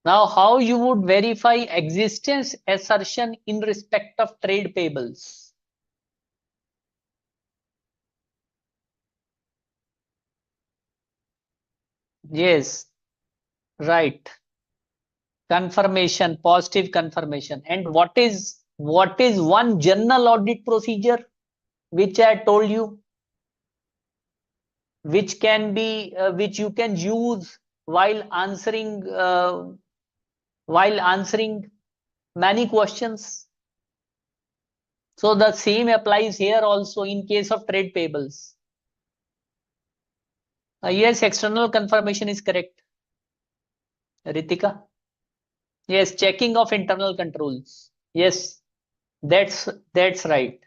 Now, how you would verify existence assertion in respect of trade payables? Yes, right. Confirmation, positive confirmation. And what is one general audit procedure which I told you, which can be which you can use while answering many questions. So the same applies here also in case of trade payables. Yes, external confirmation is correct. Ritika. Yes, checking of internal controls. Yes, that's right.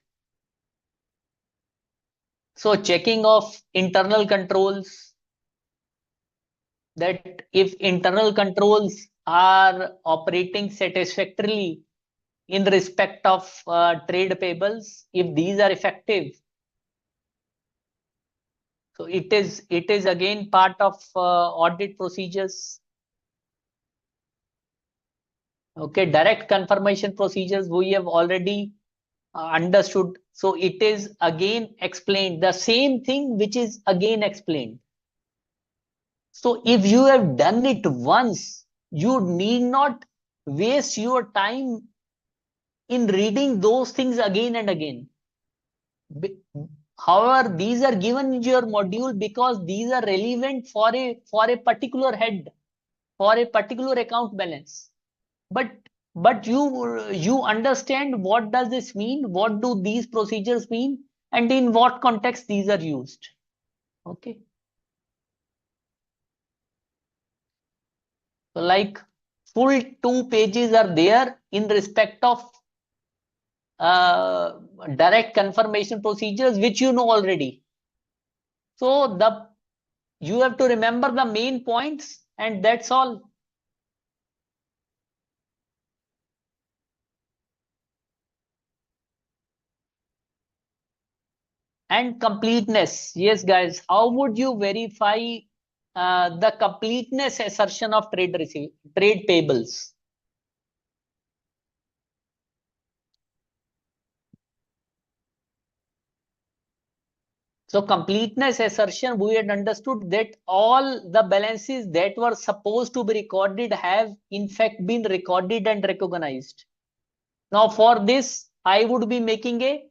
So checking of internal controls, that if internal controls are operating satisfactorily in respect of trade payables, if these are effective, so it is again part of audit procedures. Okay, direct confirmation procedures we have already understood. So it is again explained, the same thing which is again explained. So if you have done it once, you need not waste your time in reading those things again and again. However, these are given in your module because these are relevant for a particular head, for a particular account balance. But you understand what does this mean? What do these procedures mean? And in what context these are used? Okay. So like full 2 pages are there in respect of uh, direct confirmation procedures, which you know already. So you have to remember the main points, and that's all. And completeness. Yes, guys. How would you verify the completeness assertion of trade payables? So completeness assertion, we had understood that all the balances that were supposed to be recorded have in fact been recorded and recognized. Now for this, I would be making a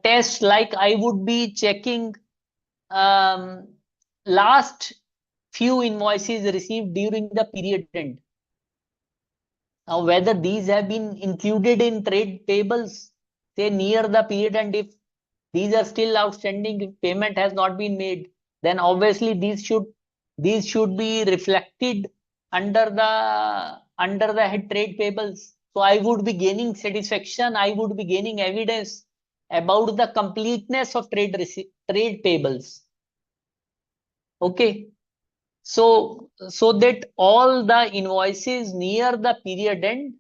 test, like I would be checking um, last few invoices received during the period end. Now whether these have been included in trade payables, say near the period end, if these are still outstanding, if payment has not been made, then obviously these should be reflected under the head trade payables. So I would be gaining satisfaction, I would be gaining evidence about the completeness of trade payables. Okay. So that all the invoices near the period end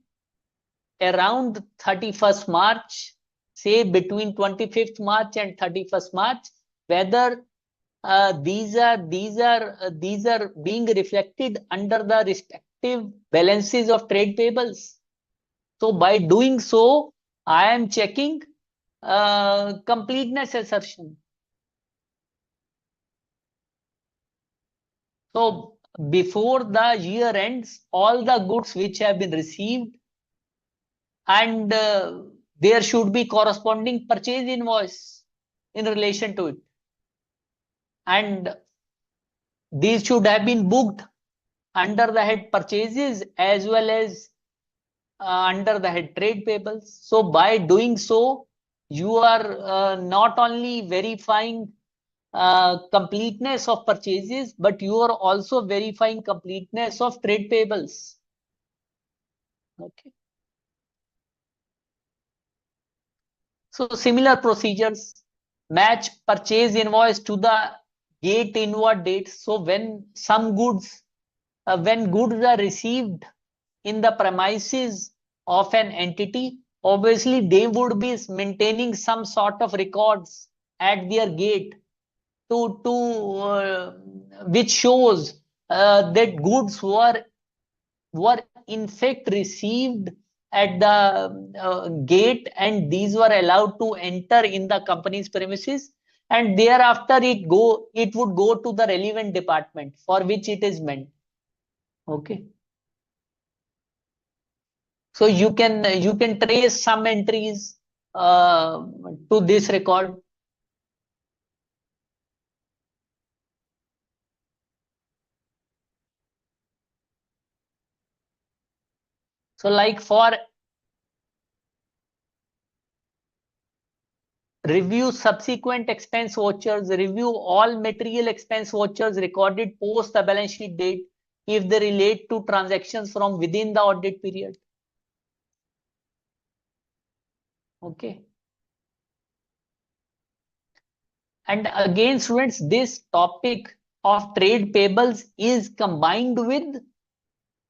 around 31st March, say between 25th March and 31st March, whether these are being reflected under the respective balances of trade payables. So by doing so, I am checking completeness assertion. So before the year ends, all the goods which have been received, and there should be corresponding purchase invoice in relation to it. And these should have been booked under the head purchases as well as under the head trade payables. So by doing so, you are not only verifying completeness of purchases, but you are also verifying completeness of trade payables. Okay. So similar procedures, match purchase invoice to the gate inward date. So when some goods, when goods are received in the premises of an entity, obviously they would be maintaining some sort of records at their gate to which shows that goods were in fact received at the gate, and these were allowed to enter in the company's premises, and thereafter it would go to the relevant department for which it is meant. Okay. So you can trace some entries to this record. So like for review subsequent expense vouchers, review all material expense vouchers recorded post the balance sheet date if they relate to transactions from within the audit period. Okay. And again, students, this topic of trade payables is combined with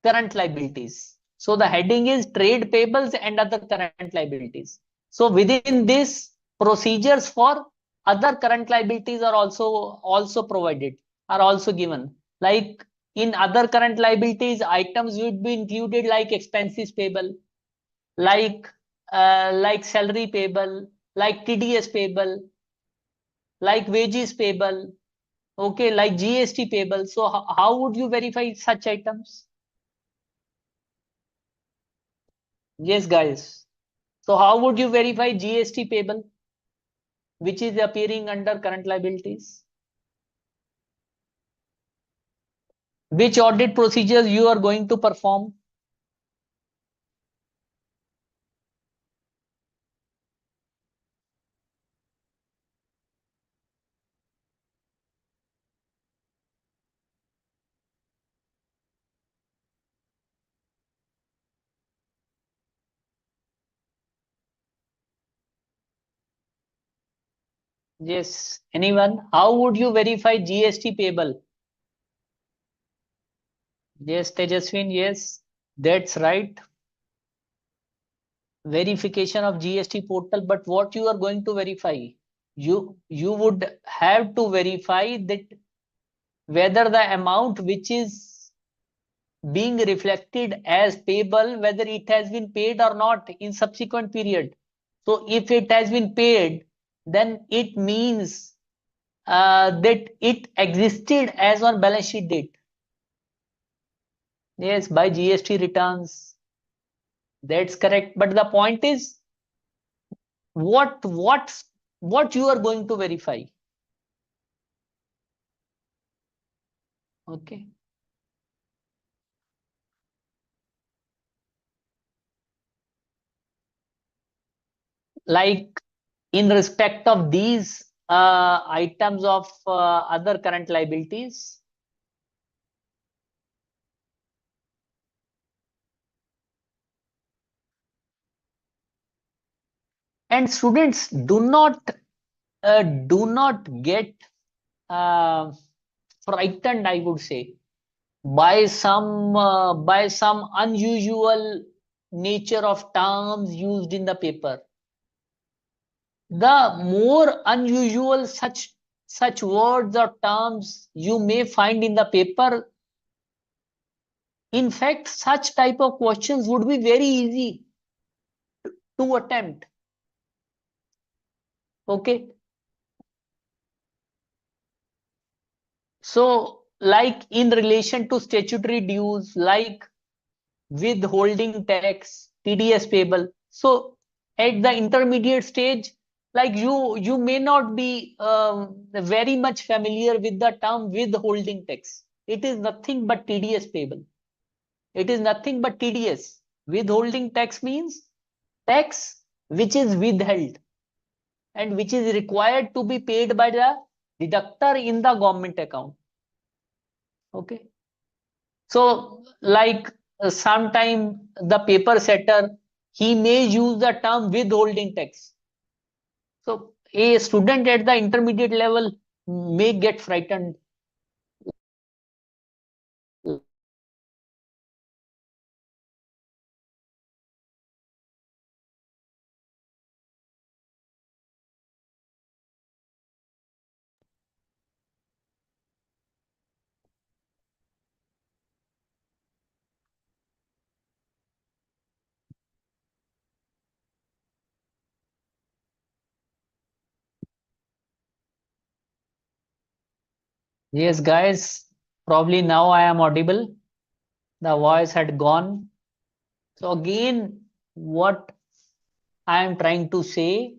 current liabilities. So the heading is trade payables and other current liabilities. So within this, procedures for other current liabilities are also provided, are also given. Like in other current liabilities, items would be included like expenses payable, like salary payable, like TDS payable, like wages payable, okay, like GST payable. So how would you verify such items? Yes, guys. So how would you verify GST payable, which is appearing under current liabilities? Which audit procedures you are going to perform? Yes, anyone? How would you verify GST payable? Yes, Tejaswin, yes, that's right. Verification of GST portal, but what you are going to verify? You would have to verify that whether the amount which is being reflected as payable, whether it has been paid or not in subsequent period. So if it has been paid, then it means that it existed as on balance sheet date. Yes, by GST returns. That's correct. But the point is, what what what you are going to verify? Okay. Like in respect of these items of other current liabilities. And students, do not get uh, frightened, I would say, by some unusual nature of terms used in the paper. The more unusual such words or terms you may find in the paper, in fact, such type of questions would be very easy to attempt. Okay. So like in relation to statutory dues, like withholding tax, TDS payable. So at the intermediate stage, like you may not be very much familiar with the term withholding tax. It is nothing but TDS payable. It is nothing but TDS. Withholding tax means tax which is withheld and which is required to be paid by the deductor in the government account. Okay. So, like sometime the paper setter, he may use the term withholding tax. So, a student at the intermediate level may get frightened. Yes, guys, probably now I am audible. The voice had gone. So, again, what I am trying to say,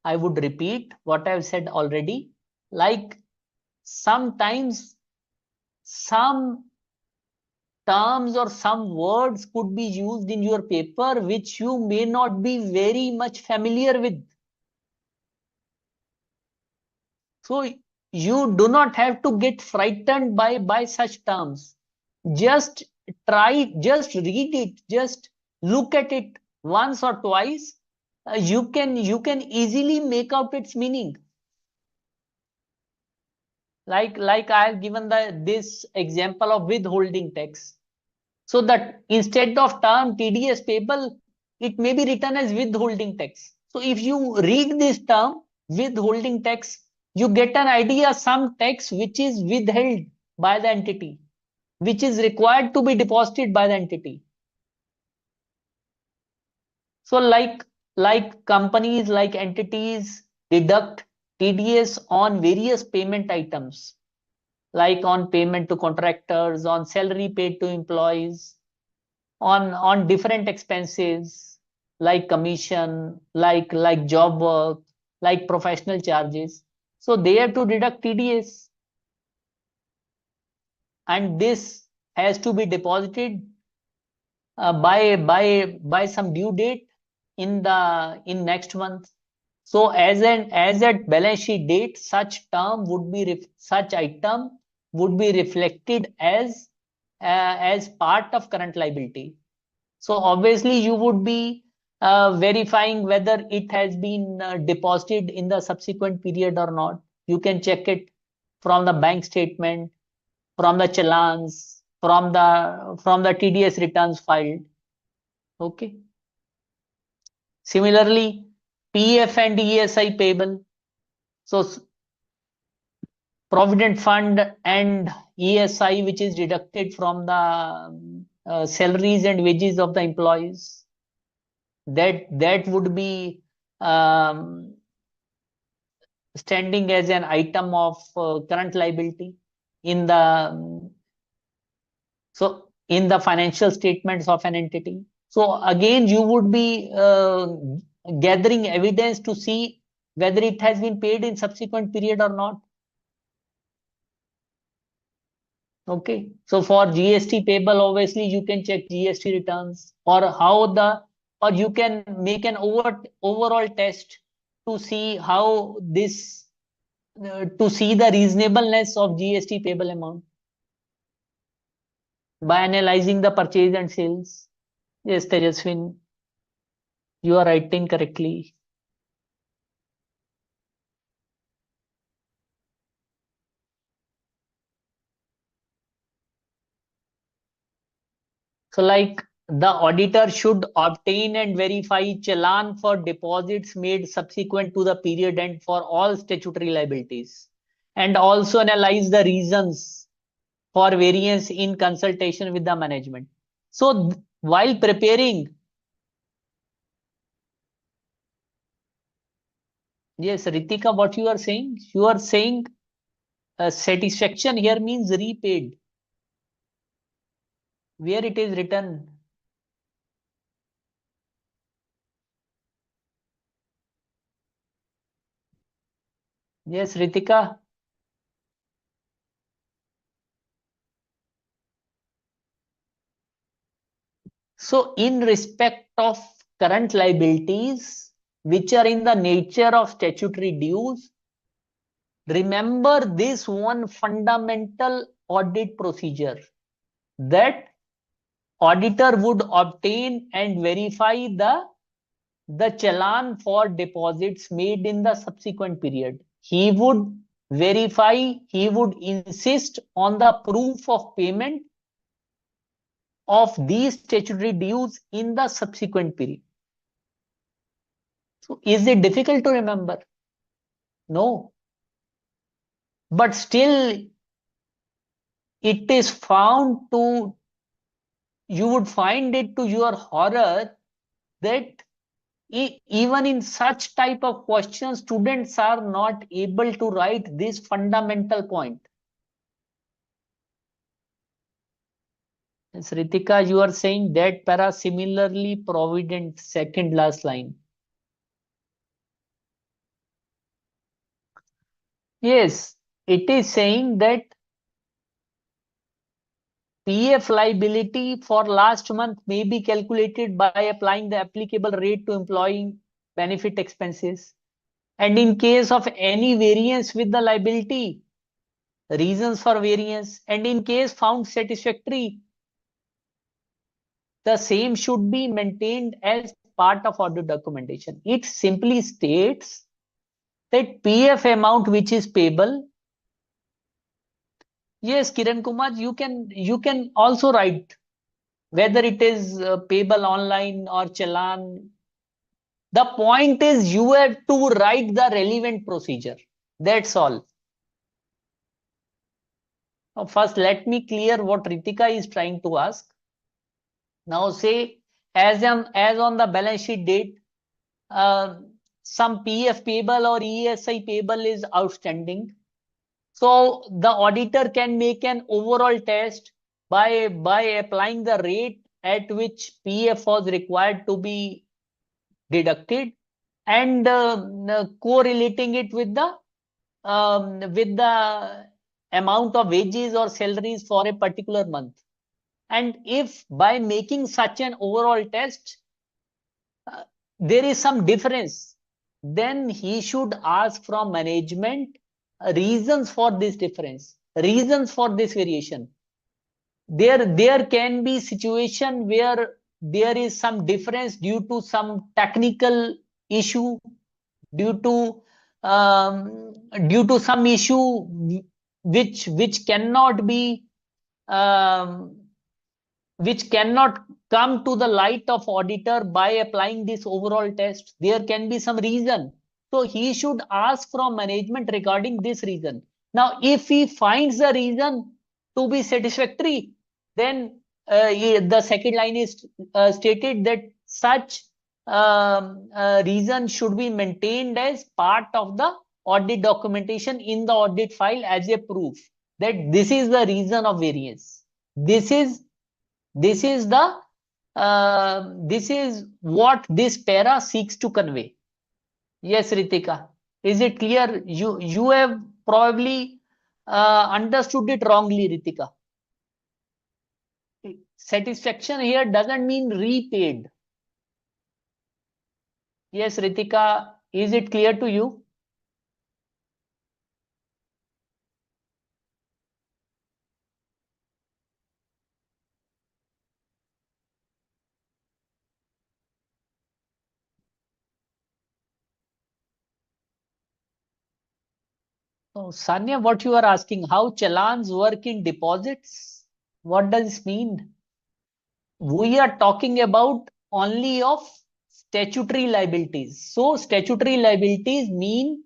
I would repeat what I have said already. Like sometimes some terms or some words could be used in your paper which you may not be very much familiar with. So you do not have to get frightened by such terms. Just try, just read it, just look at it once or twice. You can easily make out its meaning. Like I have given this example of withholding tax. So that instead of term TDS payable, it may be written as withholding tax. So if you read this term withholding tax, you get an idea some tax which is withheld by the entity, which is required to be deposited by the entity. So like companies, like entities deduct TDS on various payment items, like on payment to contractors, on salary paid to employees, on different expenses like commission, like job work, like professional charges. So they have to deduct TDS, and this has to be deposited by some due date in next month. So as at balance sheet date, such item would be reflected as part of current liability. So obviously you would be verifying whether it has been deposited in the subsequent period or not. You can check it from the bank statement, from the challans, from the TDS returns filed. Okay. Similarly, PF and ESI payable. So provident fund and ESI, which is deducted from the salaries and wages of the employees, that would be um, standing as an item of current liability in the financial statements of an entity. So again, you would be gathering evidence to see whether it has been paid in subsequent period or not. Okay, so for GST payable, obviously you can check GST returns, or you can make an overall test to see how this to see the reasonableness of GST payable amount by analyzing the purchase and sales. Yes, Tejaswin, you are writing correctly. So like the auditor should obtain and verify challan for deposits made subsequent to the period end for all statutory liabilities, and also analyze the reasons for variance in consultation with the management. So while preparing, Yes, Ritika, what you are saying? You are saying satisfaction here means repaid. Where it is written? Yes, Ritika. So, in respect of current liabilities, which are in the nature of statutory dues, remember this one fundamental audit procedure that auditor would obtain and verify the challan for deposits made in the subsequent period. He would verify, he would insist on the proof of payment of these statutory dues in the subsequent period. So is it difficult to remember? No. But still, it is found to, you would find it to your horror that even in such type of questions, students are not able to write this fundamental point. Yes, Ritika, you are saying that para similarly provident, second last line. Yes, it is saying that PF liability for last month may be calculated by applying the applicable rate to employee benefit expenses. And in case of any variance with the liability, reasons for variance, and in case found satisfactory, the same should be maintained as part of audit documentation. It simply states that PF amount which is payable. Yes, Kiran Kumar, you can also write whether it is payable online or challan. The point is you have to write the relevant procedure. That's all. Now, first, let me clear what Ritika is trying to ask. Now, say as on the balance sheet date, uh, some PF payable or ESI payable is outstanding. So the auditor can make an overall test by applying the rate at which PF was required to be deducted and correlating it with the amount of wages or salaries for a particular month. And if by making such an overall test, uh, there is some difference, then he should ask from management reasons for this difference, reasons for this variation. There can be situation where there is some difference due to some technical issue, due to some issue which cannot be um, which cannot come to the light of auditor by applying this overall test. There can be some reason. So he should ask from management regarding this reason. Now, if he finds the reason to be satisfactory, then the second line is stated that such reason should be maintained as part of the audit documentation in the audit file as a proof that this is the reason of variance. This is this is what this para seeks to convey. Yes, Ritika. Is it clear? You have probably understood it wrongly, Ritika. Satisfaction here doesn't mean repaid. Yes, Ritika. Is it clear to you? So, Sanya, what you are asking, how challans work in deposits? What does this mean? We are talking about only of statutory liabilities. So statutory liabilities mean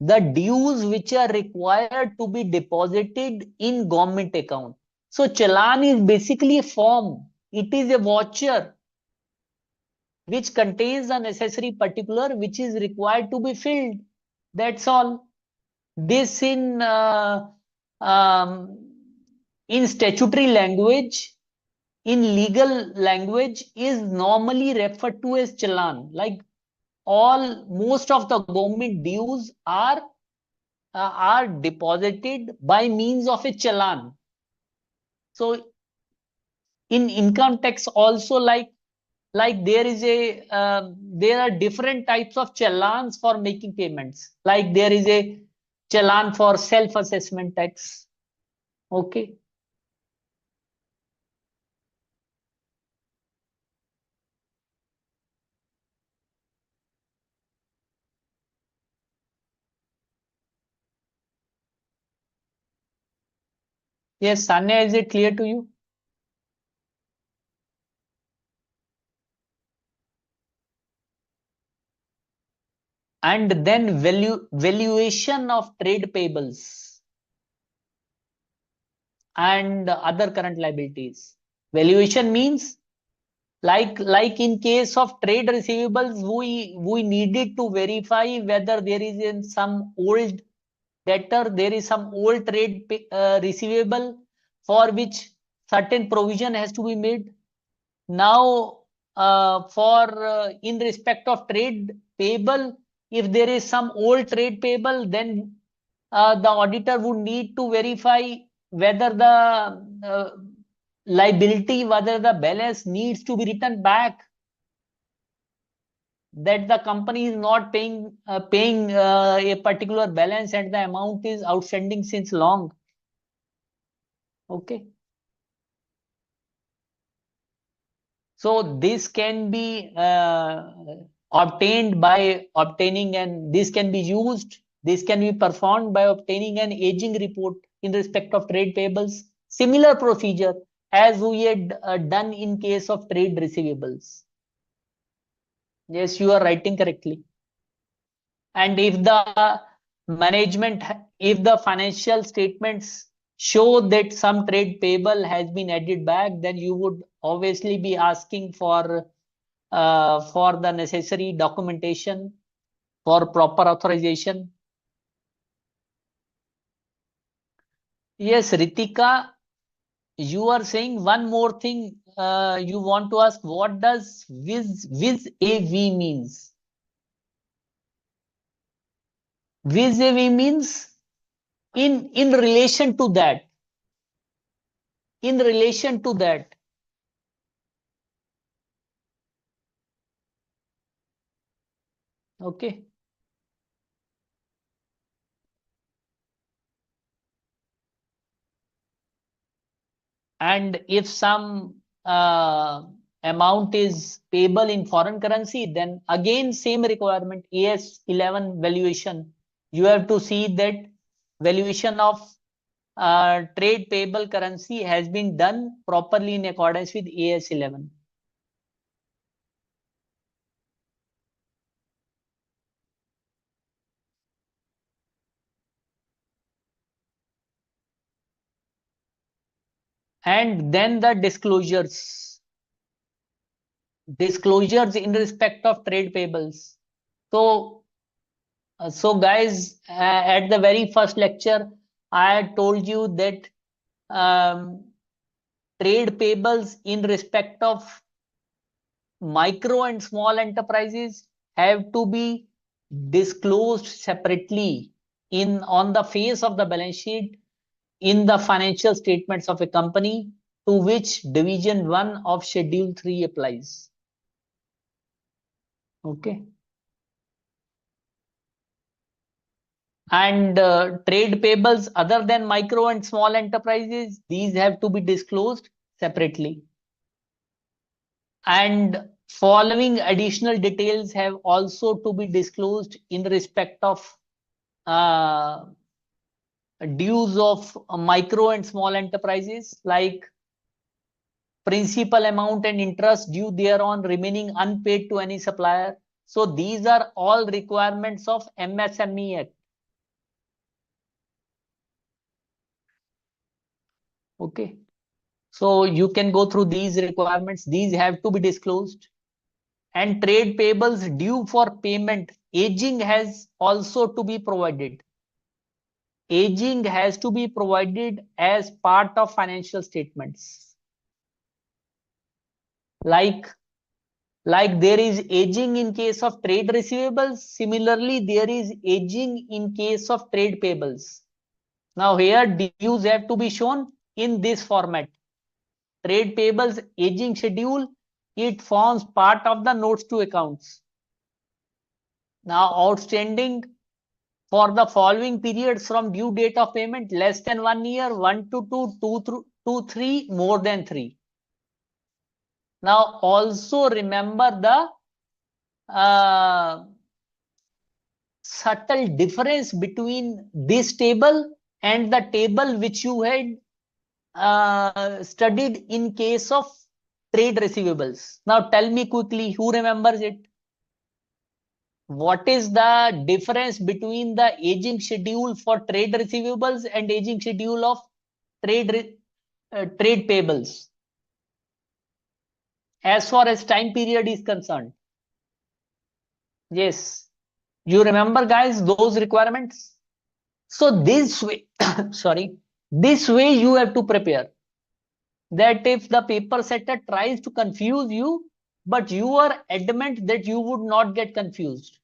the dues which are required to be deposited in government account. So challan is basically a form. It is a voucher. which contains the necessary particular which is required to be filled. That's all. This um, in statutory language, in legal language, is normally referred to as challan. Like most of the government dues are deposited by means of a challan. So in income tax also, like there are different types of challans for making payments. Like there is a challan for self assessment tax. Okay. Yes, Sanya, is it clear to you? And then valuation of trade payables and other current liabilities. Valuation means like in case of trade receivables, we needed to verify whether there is in some old debtor, there is some old trade receivable for which certain provision has to be made. Now, for in respect of trade payable, if there is some old trade payable, then the auditor would need to verify whether the liability, whether the balance needs to be written back, that the company is not paying a particular balance and the amount is outstanding since long. Okay. So this can be obtained by obtaining, and this can be used, this can be performed by obtaining an aging report in respect of trade payables. Similar procedure as we had done in case of trade receivables. Yes, you are writing correctly. And if the management, if the financial statements show that some trade payable has been added back, then you would obviously be asking for the necessary documentation for proper authorization. Yes, Ritika, you are saying one more thing. You want to ask what does vis AV means? Vis AV means in relation to that. In relation to that. Okay. And if some amount is payable in foreign currency, then again same requirement, AS11 valuation. You have to see that valuation of trade payable currency has been done properly in accordance with AS11. And then the disclosures in respect of trade payables. So, so guys, at the very first lecture, I had told you that um, trade payables in respect of micro and small enterprises have to be disclosed separately in on the face of the balance sheet in the financial statements of a company to which division 1 of schedule 3 applies. Okay. And trade payables other than micro and small enterprises, these have to be disclosed separately. And following additional details have also to be disclosed in respect of uh, dues of micro and small enterprises, like principal amount and interest due thereon remaining unpaid to any supplier. So these are all requirements of MSME Act. Okay. So you can go through these requirements. These have to be disclosed. and trade payables due for payment, aging has also to be provided. Aging has to be provided as part of financial statements. Like there is aging in case of trade receivables, similarly there is aging in case of trade payables. Now here dues have to be shown in this format. Trade payables aging schedule, it forms part of the notes to accounts. Now outstanding for the following periods from due date of payment, less than 1 year, 1 to 2, 2 to 3, more than 3. Now also remember the subtle difference between this table and the table which you had studied in case of trade receivables. Now tell me quickly, who remembers it? What is the difference between the aging schedule for trade receivables and aging schedule of trade payables as far as time period is concerned? Yes, you remember guys those requirements? So this way, sorry, this way you have to prepare, that if the paper setter tries to confuse you, but you are adamant that you would not get confused.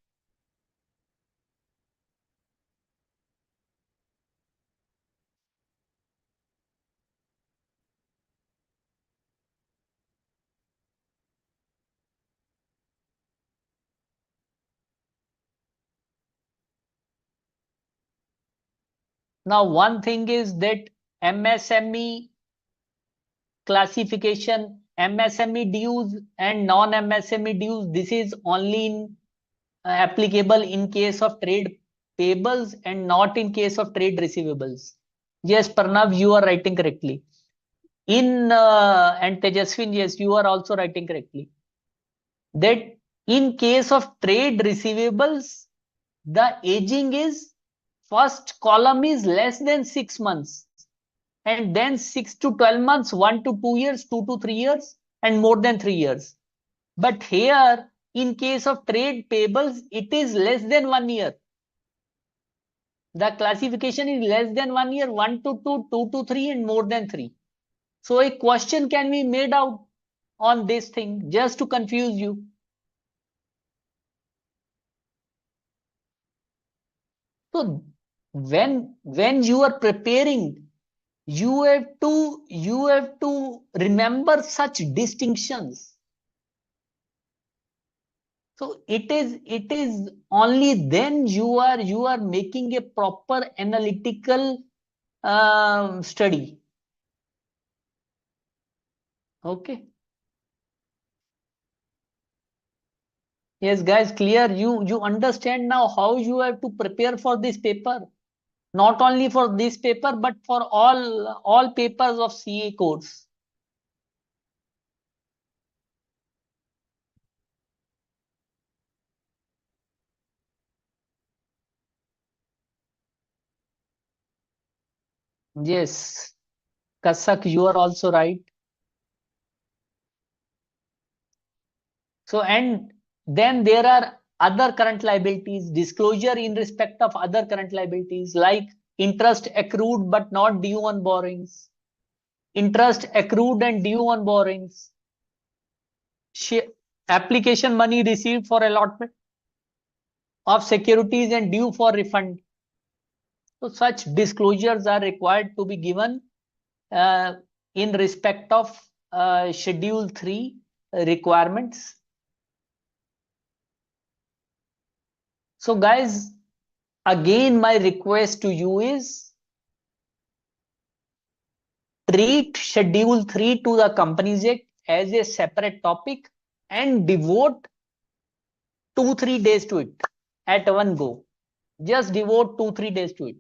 Now, one thing is that MSME classification, MSME dues and non-MSME dues, this is only applicable in case of trade payables and not in case of trade receivables. Yes, Pranav, you are writing correctly. And Tejaswin, yes, you are also writing correctly. That in case of trade receivables, the aging is first column is less than 6 months, and then 6 to 12 months, 1 to 2 years, 2 to 3 years, and more than 3 years. But here, in case of trade payables, it is less than 1 year. The classification is less than 1 year, 1 to 2, 2 to 3, and more than 3. So a question can be made out on this thing just to confuse you. So when you are preparing, you have to remember such distinctions. So it is only then you are making a proper analytical study. Okay. Yes, guys, clear. You understand now how you have to prepare for this paper. Not only for this paper, but for all papers of CA course. Yes, Kasak, you are also right. So, and then there are other current liabilities, disclosure in respect of other current liabilities like interest accrued but not due on borrowings, interest accrued and due on borrowings, application money received for allotment of securities and due for refund. So such disclosures are required to be given uh, in respect of Schedule 3 requirements. So guys, again, my request to you is treat Schedule 3 to the Companies Act as a separate topic and devote 2-3 days to it at one go. Just devote 2-3 days to it.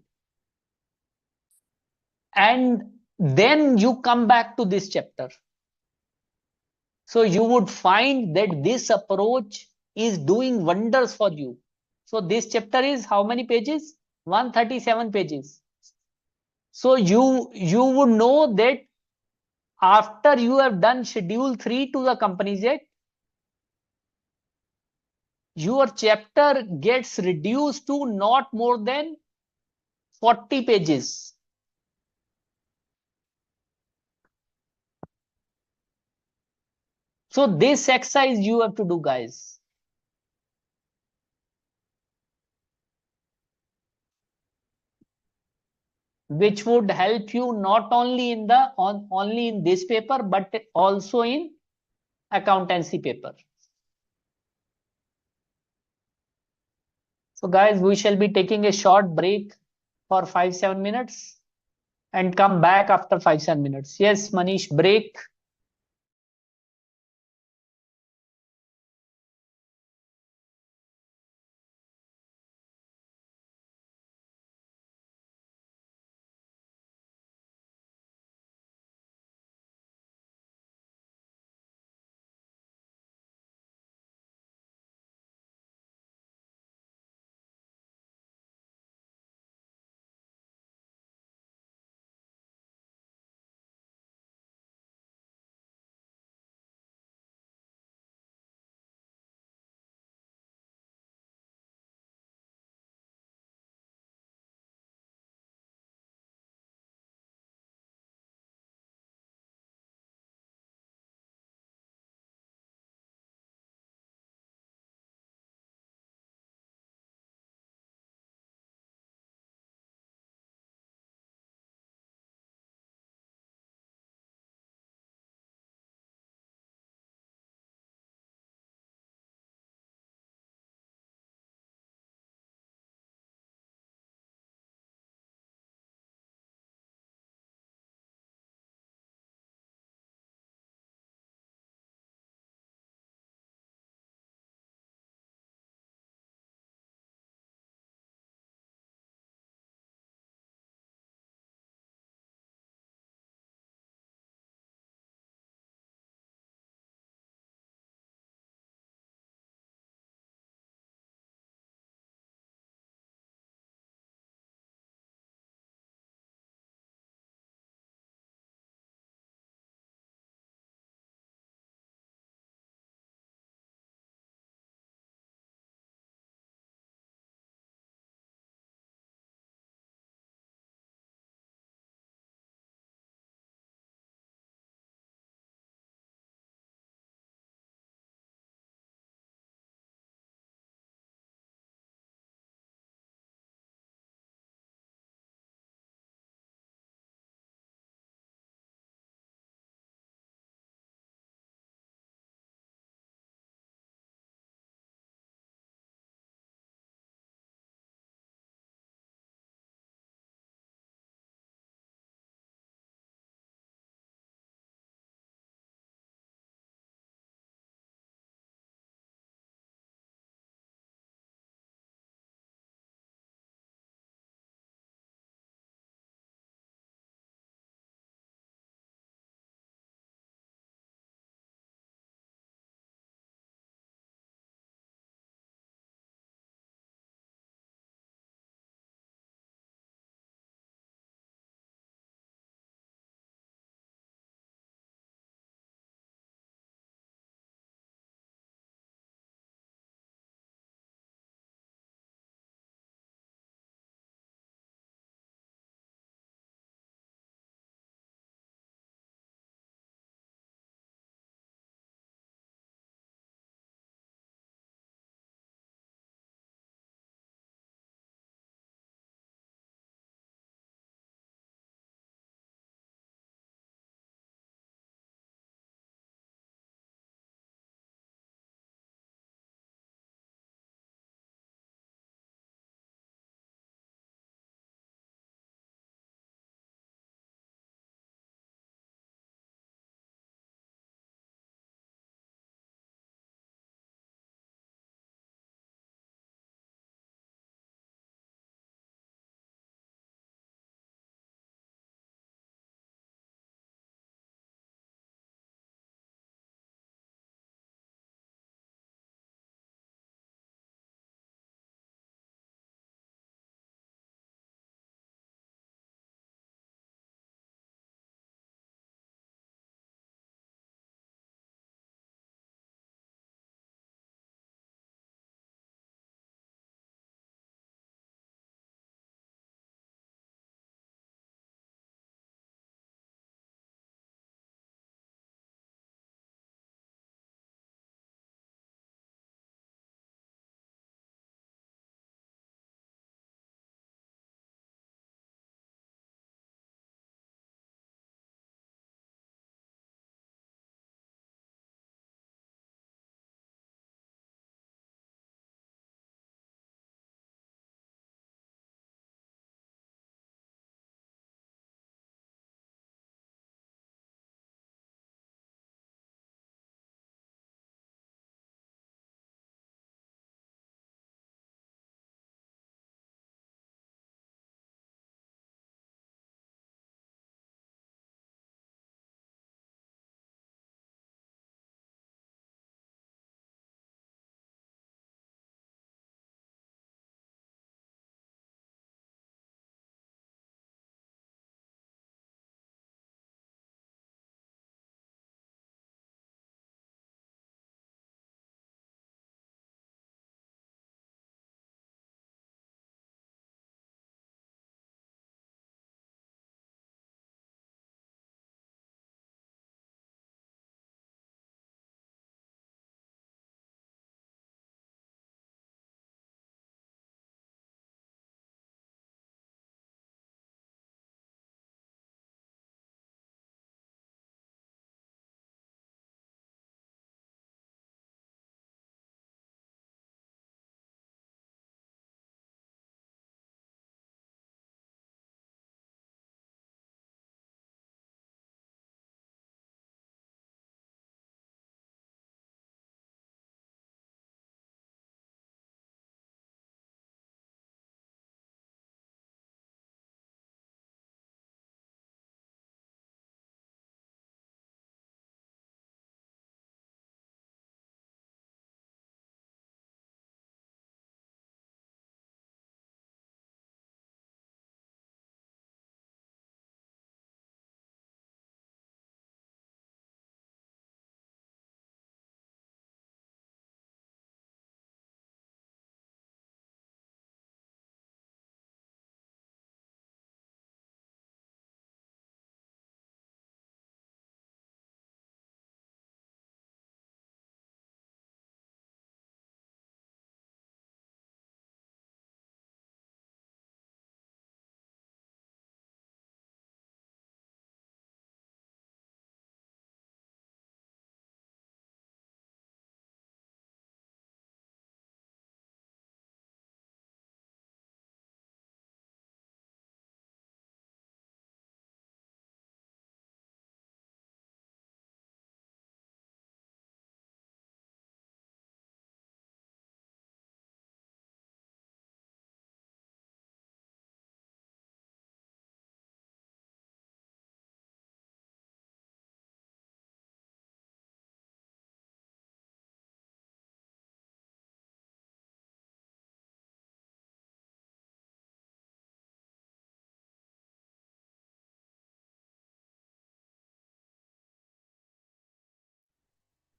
And then you come back to this chapter. So you would find that this approach is doing wonders for you. So this chapter is how many pages? 137 pages. So you would know that after you have done Schedule 3 to the Companies Act, your chapter gets reduced to not more than 40 pages. So this exercise you have to do, guys. Which would help you not only in only in this paper, but also in accountancy paper. So guys, we shall be taking a short break for 5-7 minutes and come back after 5-7 minutes. Yes, Manish, break.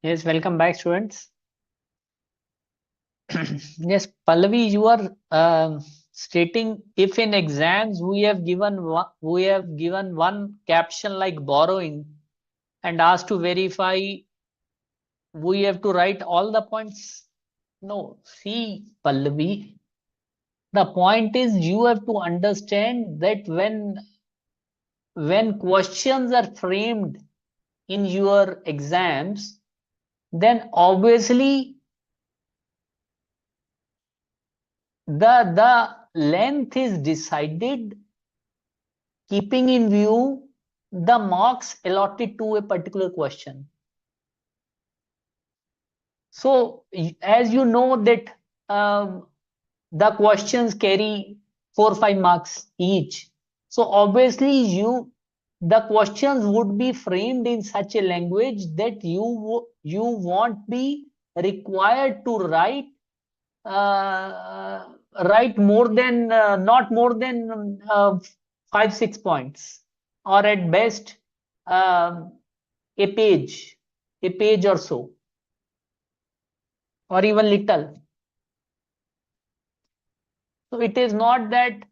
Yes, welcome back, students. Yes, Pallavi, you are stating if in exams we have given one caption like borrowing and asked to verify, we have to write all the points. No, see, Pallavi, the point is you have to understand that when questions are framed in your exams, then obviously the length is decided keeping in view the marks allotted to a particular question. So as you know that the questions carry 4 or 5 marks each. So obviously the questions would be framed in such a language that you won't be required to write more than not more than 5 6 points, or at best um, a page or so, or even little. So it is not that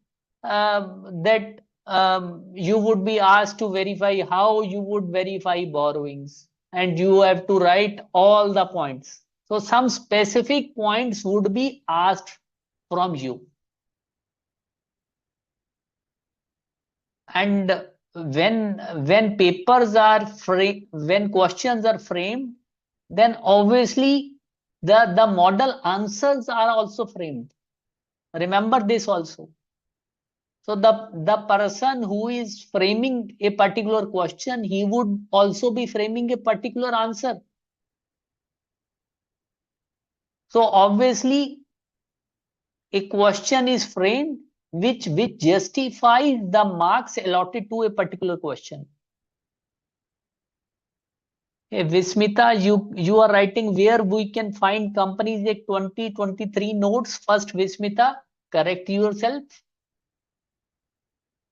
you would be asked to verify how you would verify borrowings and you have to write all the points. So some specific points would be asked from you. And when papers are when questions are framed, then obviously the model answers are also framed. Remember this also. So the person who is framing a particular question, he would also be framing a particular answer. So obviously a question is framed which justifies the marks allotted to a particular question. Hey, Vismita, you are writing where we can find Companies Act 2023 notes. First, Vismita, correct yourself.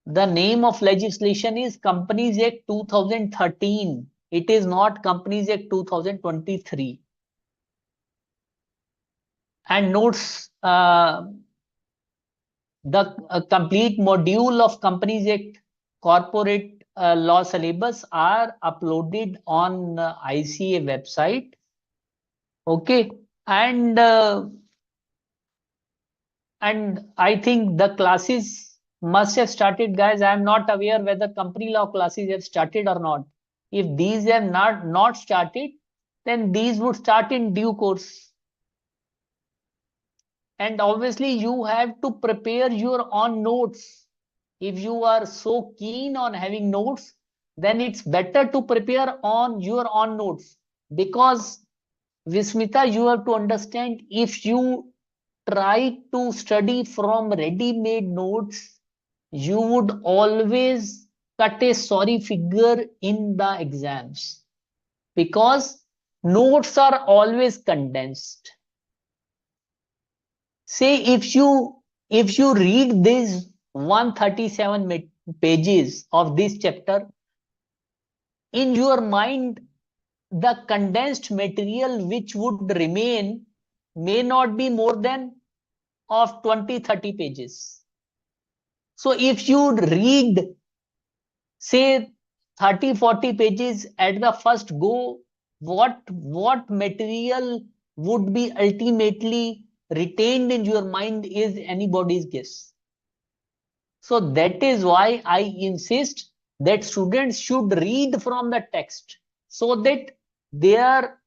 The name of legislation is Companies Act 2013. It is not Companies Act 2023. And notes, the complete module of Companies Act corporate law syllabus are uploaded on ICAI website. Okay. And I think the classes must have started, guys. I am not aware whether company law classes have started or not. If these have not started, then these would start in due course. And obviously you have to prepare your own notes. If you are so keen on having notes, then it's better to prepare on your own notes. Because Vismita, you have to understand, if you try to study from ready-made notes, you would always cut a sorry figure in the exams, because notes are always condensed. Say if you read these 137 pages of this chapter, in your mind the condensed material which would remain may not be more than of 20-30 pages. So if you read say 30-40 pages at the first go, what material would be ultimately retained in your mind is anybody's guess. So that is why I insist that students should read from the text, so that their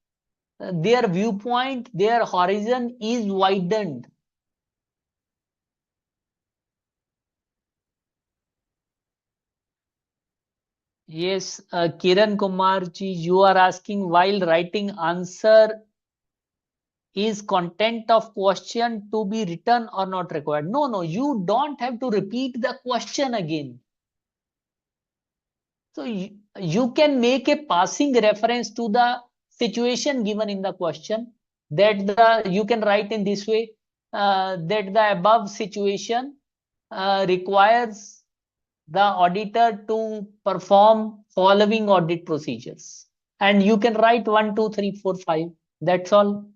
viewpoint, their horizon is widened. Yes, Kiran Kumar ji, you are asking while writing answer, is content of question to be written or not required? No, you don't have to repeat the question again. So you can make a passing reference to the situation given in the question, that you can write in this way, that the above situation requires the auditor to perform following audit procedures. And you can write 1, 2, 3, 4, 5. That's all.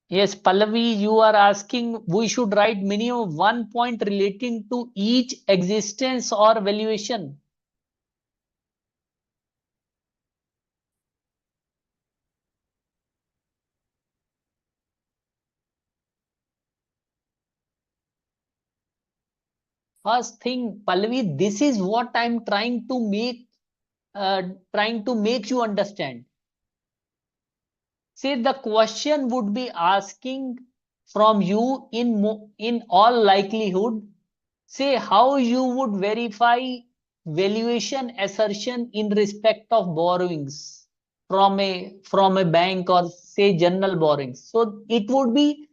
Yes, Pallavi, you are asking we should write minimum 1 point relating to each existence or valuation. First thing, Pallavi, this is what I'm trying to make you understand. See, the question would be asking from you in all likelihood, say how you would verify valuation assertion in respect of borrowings from a bank or say general borrowings. So it would be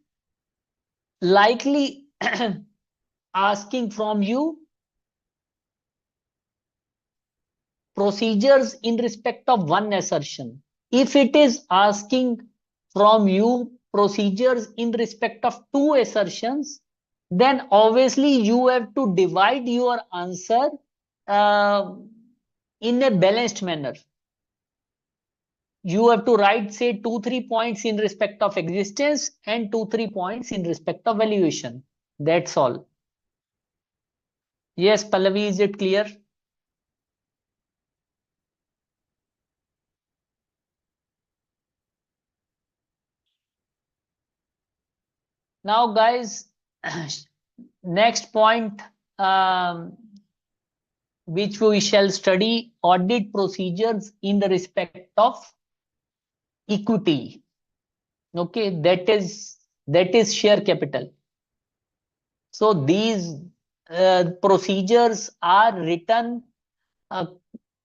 likely asking from you procedures in respect of one assertion. If it is asking from you procedures in respect of two assertions, then obviously you have to divide your answer uh, in a balanced manner. You have to write, say, 2, 3 points in respect of existence and 2, 3 points in respect of valuation. That's all. Yes, Pallavi, is it clear? Now, guys, next point, which we shall study, audit procedures in the respect of equity. Okay, that is share capital. So these procedures are written uh,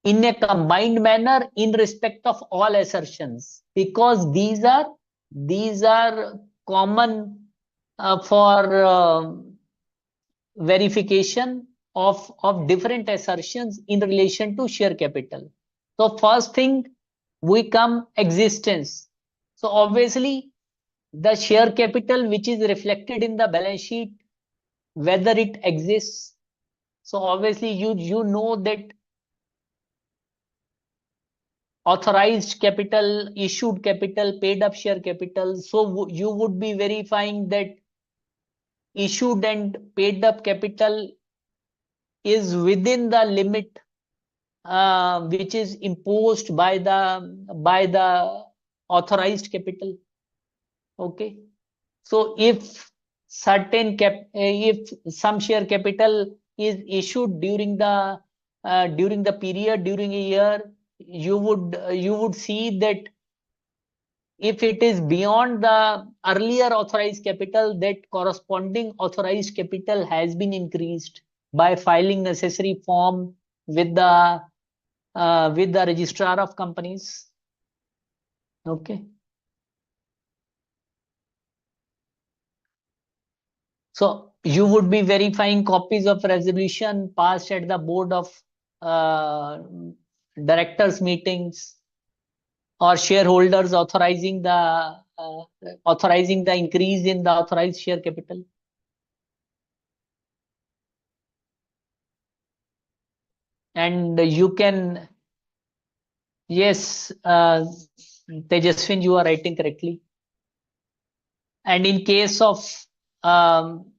in a combined manner in respect of all assertions, because these are common for verification of different assertions in relation to share capital. So first thing, we come existence. So obviously the share capital which is reflected in the balance sheet, whether it exists. So obviously you know that authorized capital, issued capital, paid up share capital. So you would be verifying that issued and paid up capital is within the limit which is imposed by the authorized capital. Okay. So if some share capital is issued during the period, during a year, you would see that if it is beyond the earlier authorized capital, that corresponding authorized capital has been increased by filing necessary form with the registrar of companies. Okay. So you would be verifying copies of resolution passed at the board of uh, directors meetings, or shareholders authorizing the increase in the authorized share capital. And you can, yes, Tejaswin, you are writing correctly. And in case of um,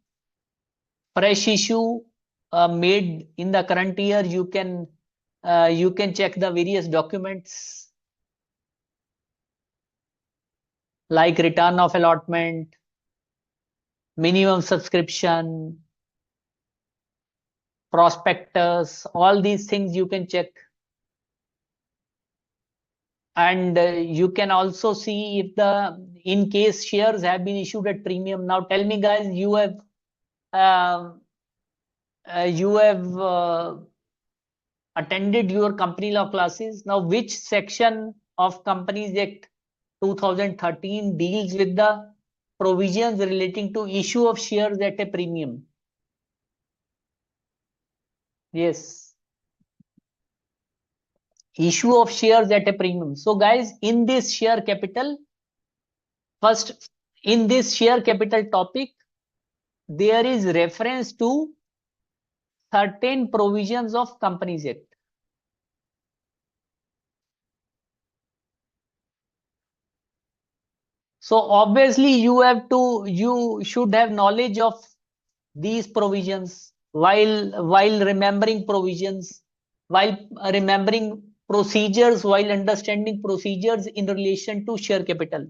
fresh issue made in the current year, you can check the various documents like return of allotment, minimum subscription, prospectus, all these things you can check. And you can also see if in case shares have been issued at premium. Now tell me, guys, um, you have attended your company law classes. Now, which section of Companies Act 2013 deals with the provisions relating to issue of shares at a premium? Yes, issue of shares at a premium. So guys, in this share capital, first, in this share capital topic, there is reference to certain provisions of Companies Act. So obviously you should have knowledge of these provisions while remembering provisions, while remembering procedures, while understanding procedures in relation to share capital.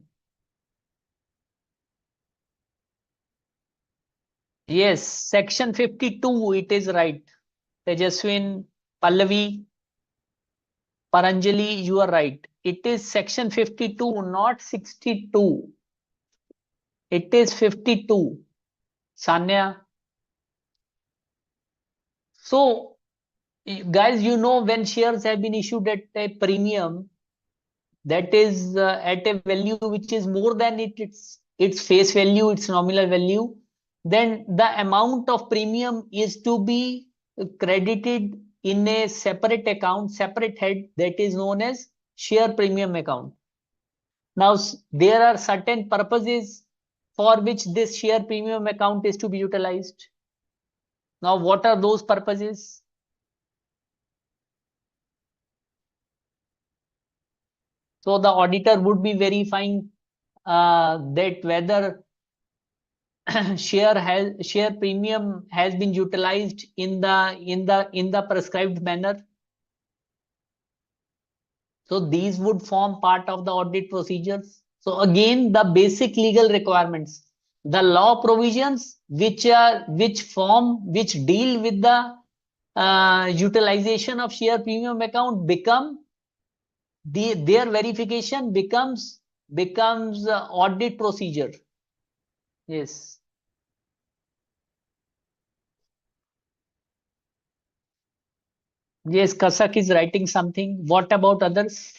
Yes, section 52, it is right. Tejaswin, Pallavi, Paranjali, you are right. It is section 52, not 62. It is 52. Sanya. So, guys, you know, when shares have been issued at a premium, that is at a value which is more than its face value, its nominal value, then the amount of premium is to be credited in a separate account, separate head, that is known as share premium account. Now, there are certain purposes for which this share premium account is to be utilized. Now, what are those purposes? So the auditor would be verifying that whether share premium has been utilized in the prescribed manner. So these would form part of the audit procedures. So again, the basic legal requirements, the law provisions which deal with the utilization of share premium account their verification becomes audit procedure. Yes. Yes, Kasak is writing something. What about others?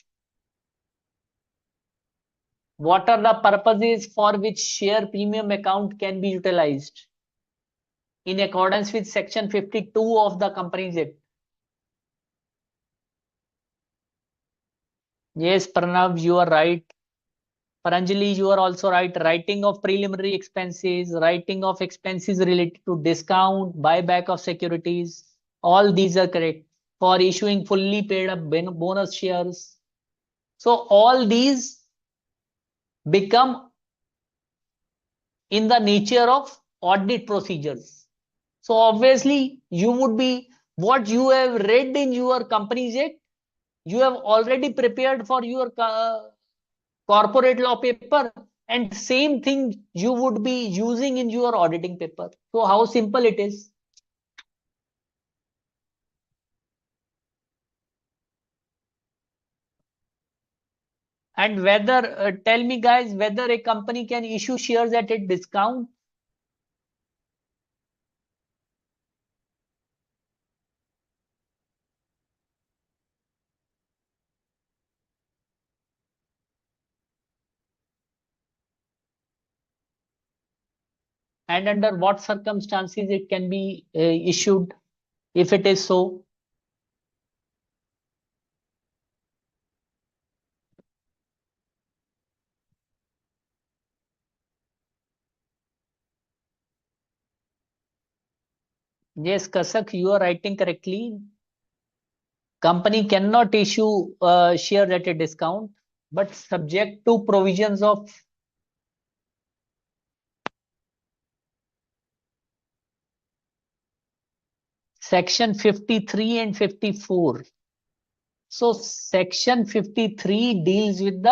What are the purposes for which share premium account can be utilized in accordance with section 52 of the Companies Act? Yes, Pranav, you are right. Paranjali, you are also right. Writing of preliminary expenses, writing of expenses related to discount, buyback of securities, all these are correct. For issuing fully paid up bonus shares. So all these become in the nature of audit procedures. So obviously you would be, what you have read in your Companies Act, you have already prepared for your corporate law paper, and same thing you would be using in your auditing paper. So how simple it is. And whether, tell me guys, whether a company can issue shares at a discount. And under what circumstances it can be issued, if it is so. Yes, Kasak, you are writing correctly. Company cannot issue shares at a discount, but subject to provisions of section 53 and 54. So section 53 deals with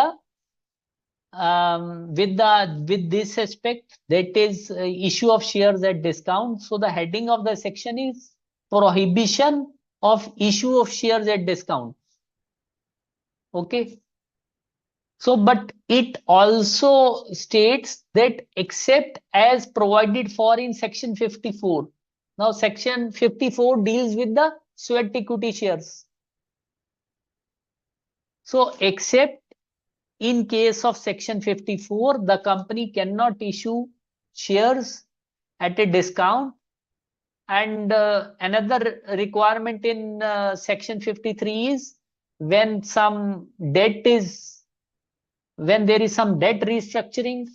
this aspect, that is issue of shares at discount. So the heading of the section is prohibition of issue of shares at discount. Okay. So, but it also states that except as provided for in section 54. Now, section 54 deals with the sweat equity shares. So, except in case of section 54, the company cannot issue shares at a discount. And another requirement in section 53 is when there is some debt restructuring,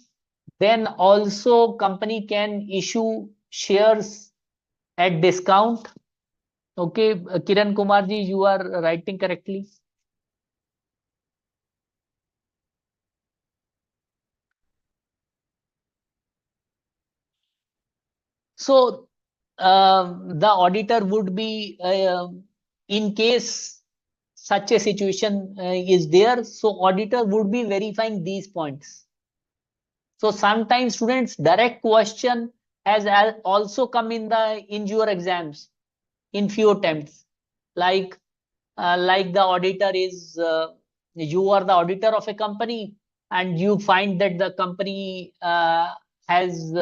then also company can issue shares at discount. Okay, Kiran Kumar ji, you are writing correctly. So the auditor would be, in case such a situation is there, so auditor would be verifying these points. So sometimes students, direct question has also come in your exams in few attempts. Like the auditor is, you are the auditor of a company, and you find that the company has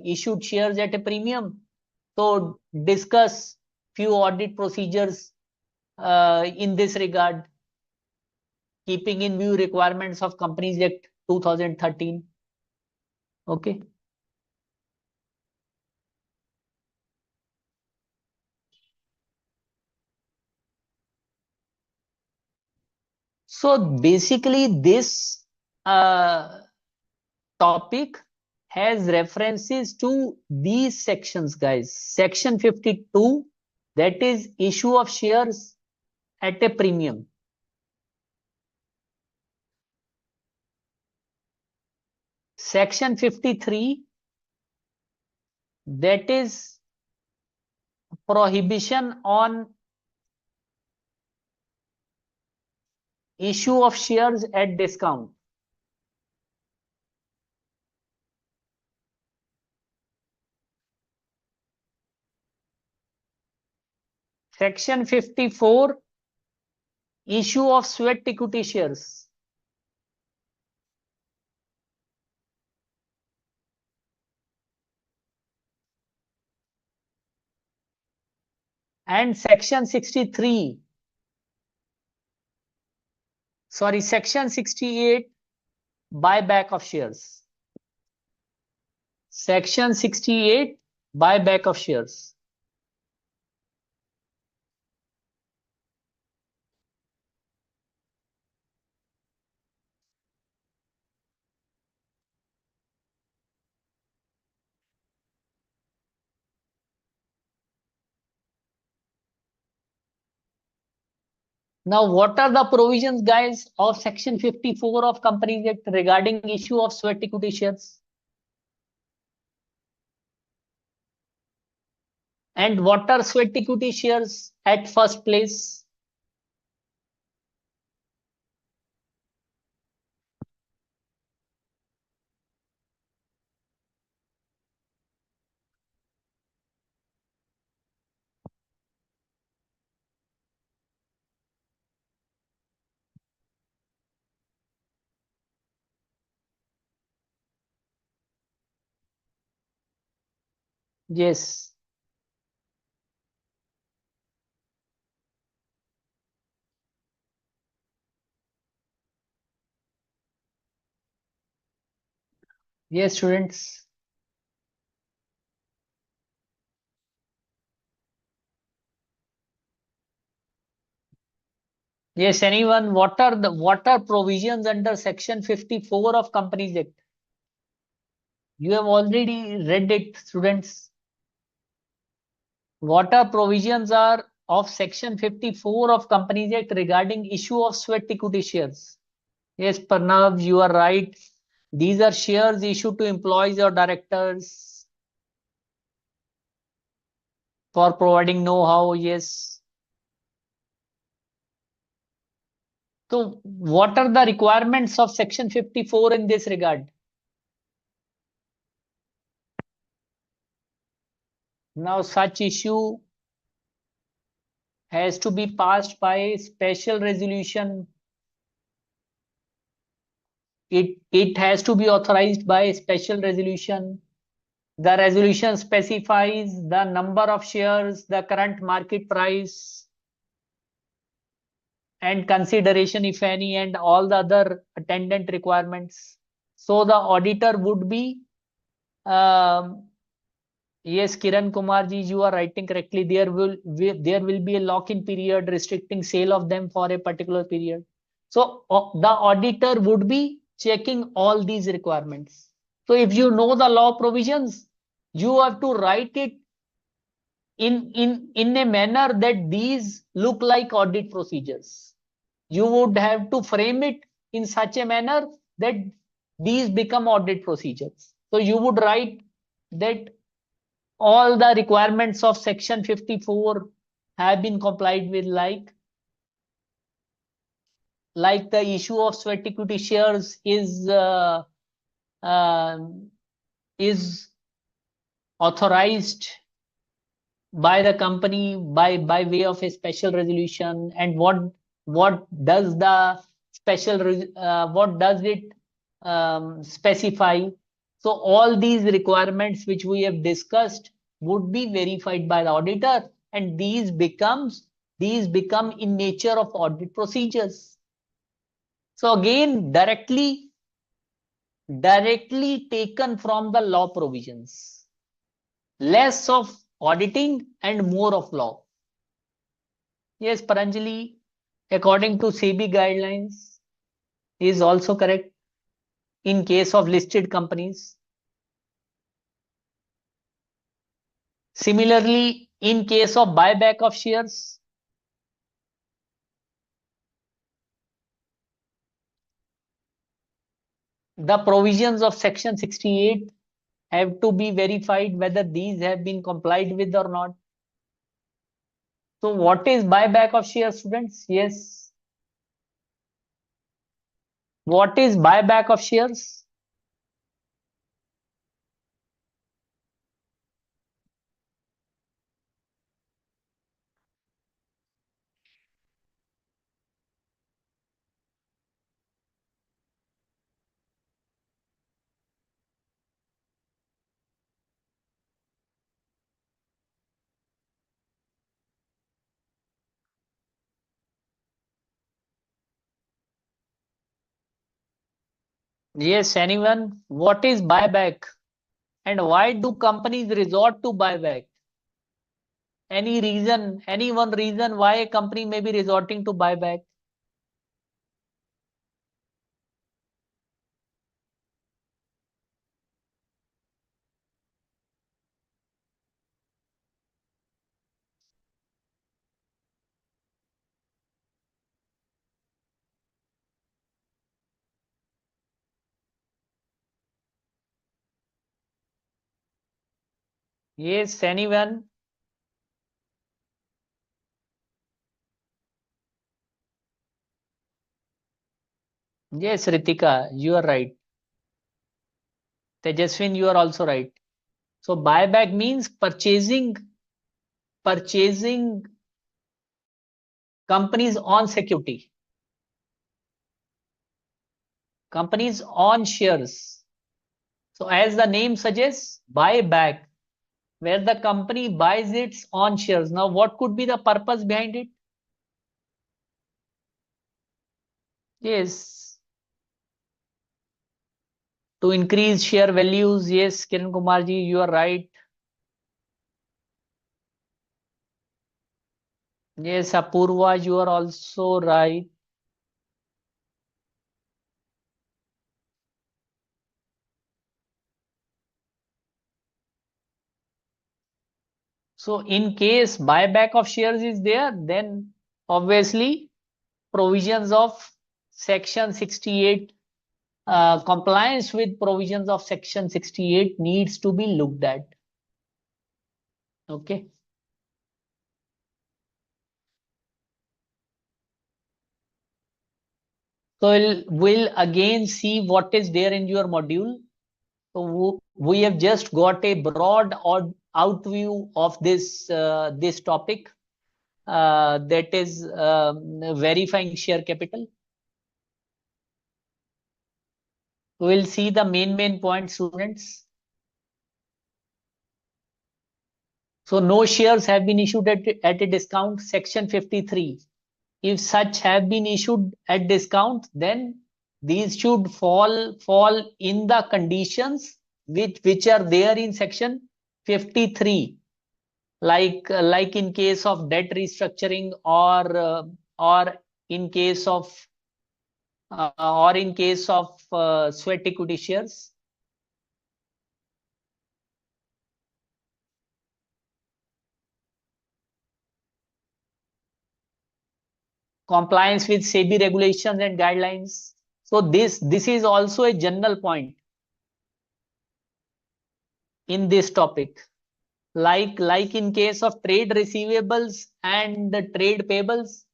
issued shares at a premium. So discuss few audit procedures in this regard, keeping in view requirements of Companies Act 2013. Okay. So basically, this uh, topic has references to these sections, guys. Section 52, that is issue of shares at a premium. Section 53, that is prohibition on issue of shares at discount. Section 54, issue of sweat equity shares. And section 63, sorry, section 68, buyback of shares. Section 68, buyback of shares. Now, what are the provisions, guys, of Section 54 of Companies Act regarding issue of sweat equity shares? And what are sweat equity shares at first place? Yes. Yes, students. Yes, anyone? What are provisions under Section 54 of Companies Act? You have already read it, students. What are provisions are of Section 54 of Companies Act regarding issue of sweat equity shares? Yes, Pranav, you are right. These are shares issued to employees or directors for providing know-how. Yes. So, what are the requirements of Section 54 in this regard? Now, such issue has to be passed by special resolution. It has to be authorized by special resolution. The resolution specifies the number of shares, the current market price, and consideration, if any, and all the other attendant requirements. So the auditor would be, um, yes, Kiran Kumar ji, you are writing correctly. There will be a lock-in period restricting sale of them for a particular period. So the auditor would be checking all these requirements. So if you know the law provisions, you have to write it in a manner that these look like audit procedures. You would have to frame it in such a manner that these become audit procedures. So you would write that all the requirements of section 54 have been complied with, like the issue of sweat equity shares uh, is authorized by the company by way of a special resolution, and what does the what does it specify. So all these requirements which we have discussed would be verified by the auditor, and these become in nature of audit procedures. So again, directly taken from the law provisions, less of auditing and more of law. Yes, Paranjali, according to SEBI guidelines, is also correct in case of listed companies. Similarly, in case of buyback of shares, the provisions of section 68 have to be verified whether these have been complied with or not. So what is buyback of shares, students? Yes. What is buyback of shares? Yes, anyone? What is buyback? And why do companies resort to buyback? Any reason, any one reason why a company may be resorting to buyback? Yes, anyone? Yes, Ritika, you are right. Tejaswin, you are also right. So buyback means purchasing companies on security, companies on shares. So as the name suggests, buyback, where the company buys its own shares. Now, what could be the purpose behind it? Yes, to increase share values. Yes, Kiran Kumarji, you are right. Yes, Apurva, you are also right. So in case buyback of shares is there, then obviously provisions of section 68, compliance with provisions of section 68 needs to be looked at. Okay. So we'll again see what is there in your module. So we have just got a broad outview of this topic, that is verifying share capital. We'll see the main points, students. So no shares have been issued at a discount, section 53. If such have been issued at discount, then these should fall in the conditions which are there in section 53, like in case of debt restructuring, or in case of sweat equity shares. compliance with SEBI regulations and guidelines. So this is also a general point in this topic. Like in case of trade receivables and the trade payables,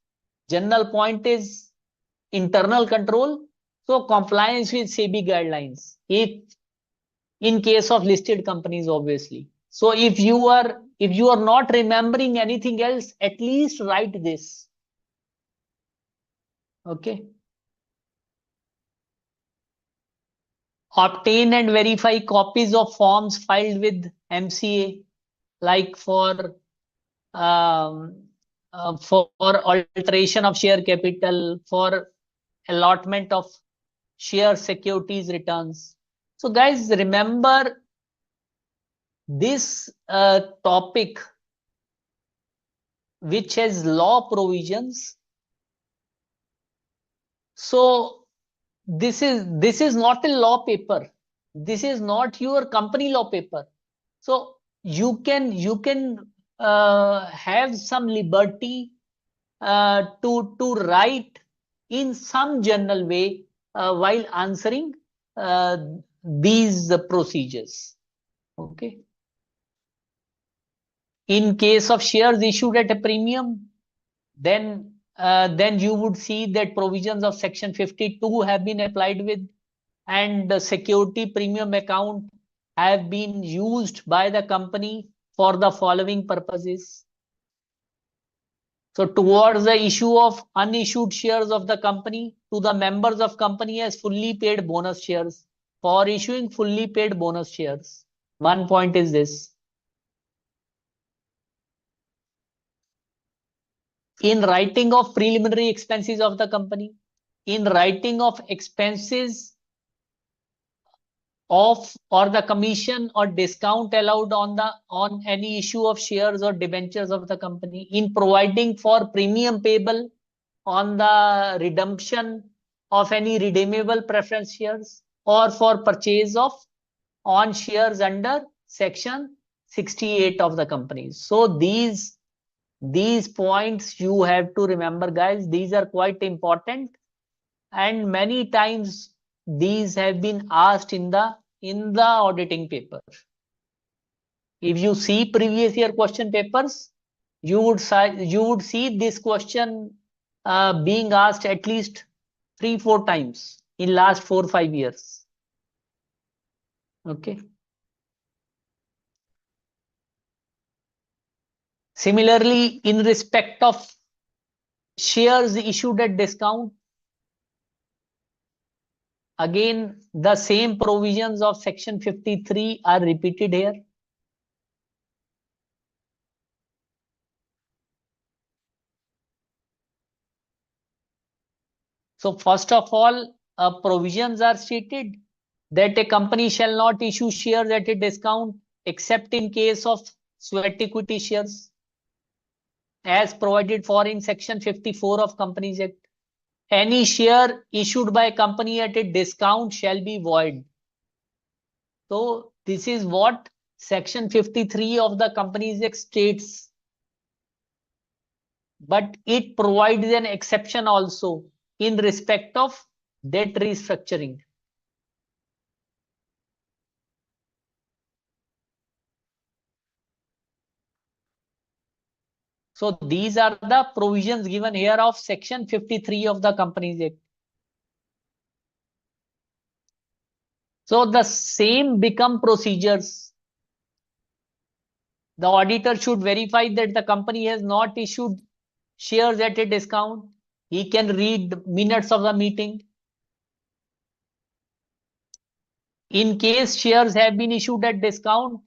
general point is internal control. So compliance with SEBI guidelines. If in case of listed companies, obviously. So if you are not remembering anything else, at least write this. Okay. Obtain and verify copies of forms filed with MCA, like um, for alteration of share capital, for allotment of share securities returns. So guys, remember this topic which has law provisions. So this is not a law paper. This is not your company law paper. So you can have some liberty to write in some general way while answering uh, these procedures. Okay. In case of shares issued at a premium, then you would see that provisions of section 52 have been applied with, and the security premium account have been used by the company for the following purposes. So towards the issue of unissued shares of the company to the members of company as fully paid bonus shares, for issuing fully paid bonus shares. One point is this. In writing of preliminary expenses of the company, in writing of expenses of or the commission or discount allowed on any issue of shares or debentures of the company, in providing for premium payable on the redemption of any redeemable preference shares, or for purchase of on shares under section 68 of the companies. So these points you have to remember, guys. These are quite important, and many times these have been asked in the auditing paper. If you see previous year question papers, you would see this question being asked at least 3-4 times in last 4-5 years. Okay. Similarly, in respect of shares issued at discount, again the same provisions of section 53 are repeated here. So first of all, provisions are stated that a company shall not issue shares at a discount except in case of sweat equity shares as provided for in section 54 of Companies Act. Any share issued by a company at a discount shall be void. So this is what section 53 of the Companies Act states. But it provides an exception also in respect of debt restructuring. So these are the provisions given here of section 53 of the Companies Act. So the same become procedures. The auditor should verify that the company has not issued shares at a discount. He can read minutes of the meeting. In case shares have been issued at discount,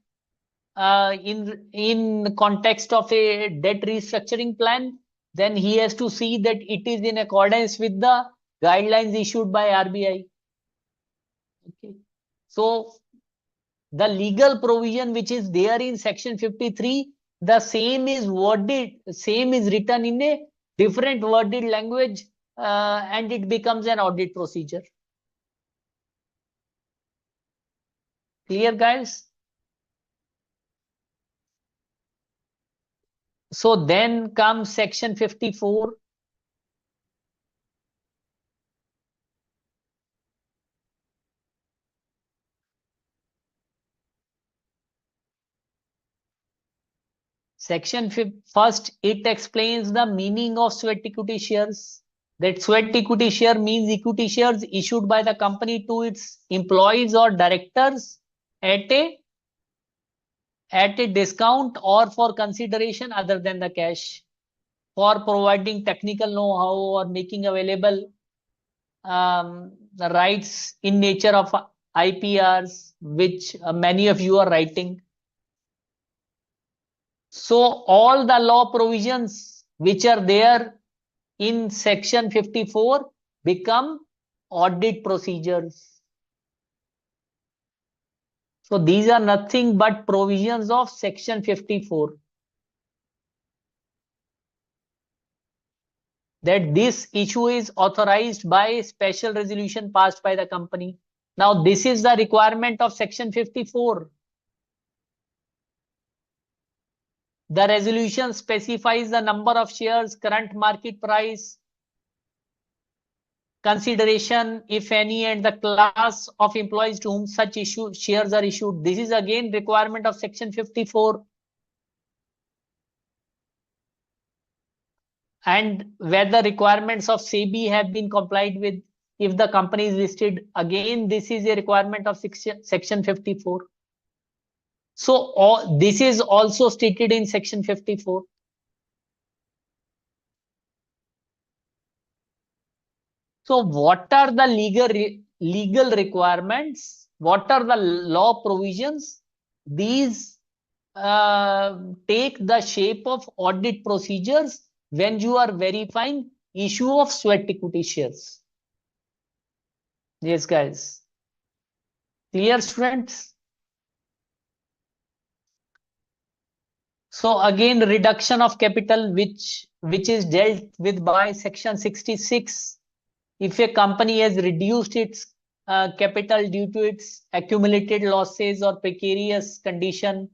in context of a debt restructuring plan, then he has to see that it is in accordance with the guidelines issued by RBI. Okay. So the legal provision which is there in section 53, the same is written in a different worded language, and it becomes an audit procedure. Clear, guys? So then comes section 54. Section first, it explains the meaning of sweat equity shares. That sweat equity share means equity shares issued by the company to its employees or directors at a discount or for consideration other than the cash, for providing technical know-how or making available the rights in nature of IPRs, which many of you are writing. So all the law provisions which are there in section 54 become audit procedures. So these are nothing but provisions of section 54. That this issue is authorized by special resolution passed by the company. Now this is the requirement of section 54. The resolution specifies the number of shares, current market price, consideration, if any, and the class of employees to whom such shares are issued. This is again requirement of section 54. And whether requirements of SEBI have been complied with, if the company is listed, again, this is a requirement of section 54. So this is also stated in section 54. So what are the legal requirements? What are the law provisions? These take the shape of audit procedures when you are verifying issue of sweat equity shares. Yes, guys. Clear, students? So again, reduction of capital, which is dealt with by section 66. If a company has reduced its capital due to its accumulated losses or precarious condition,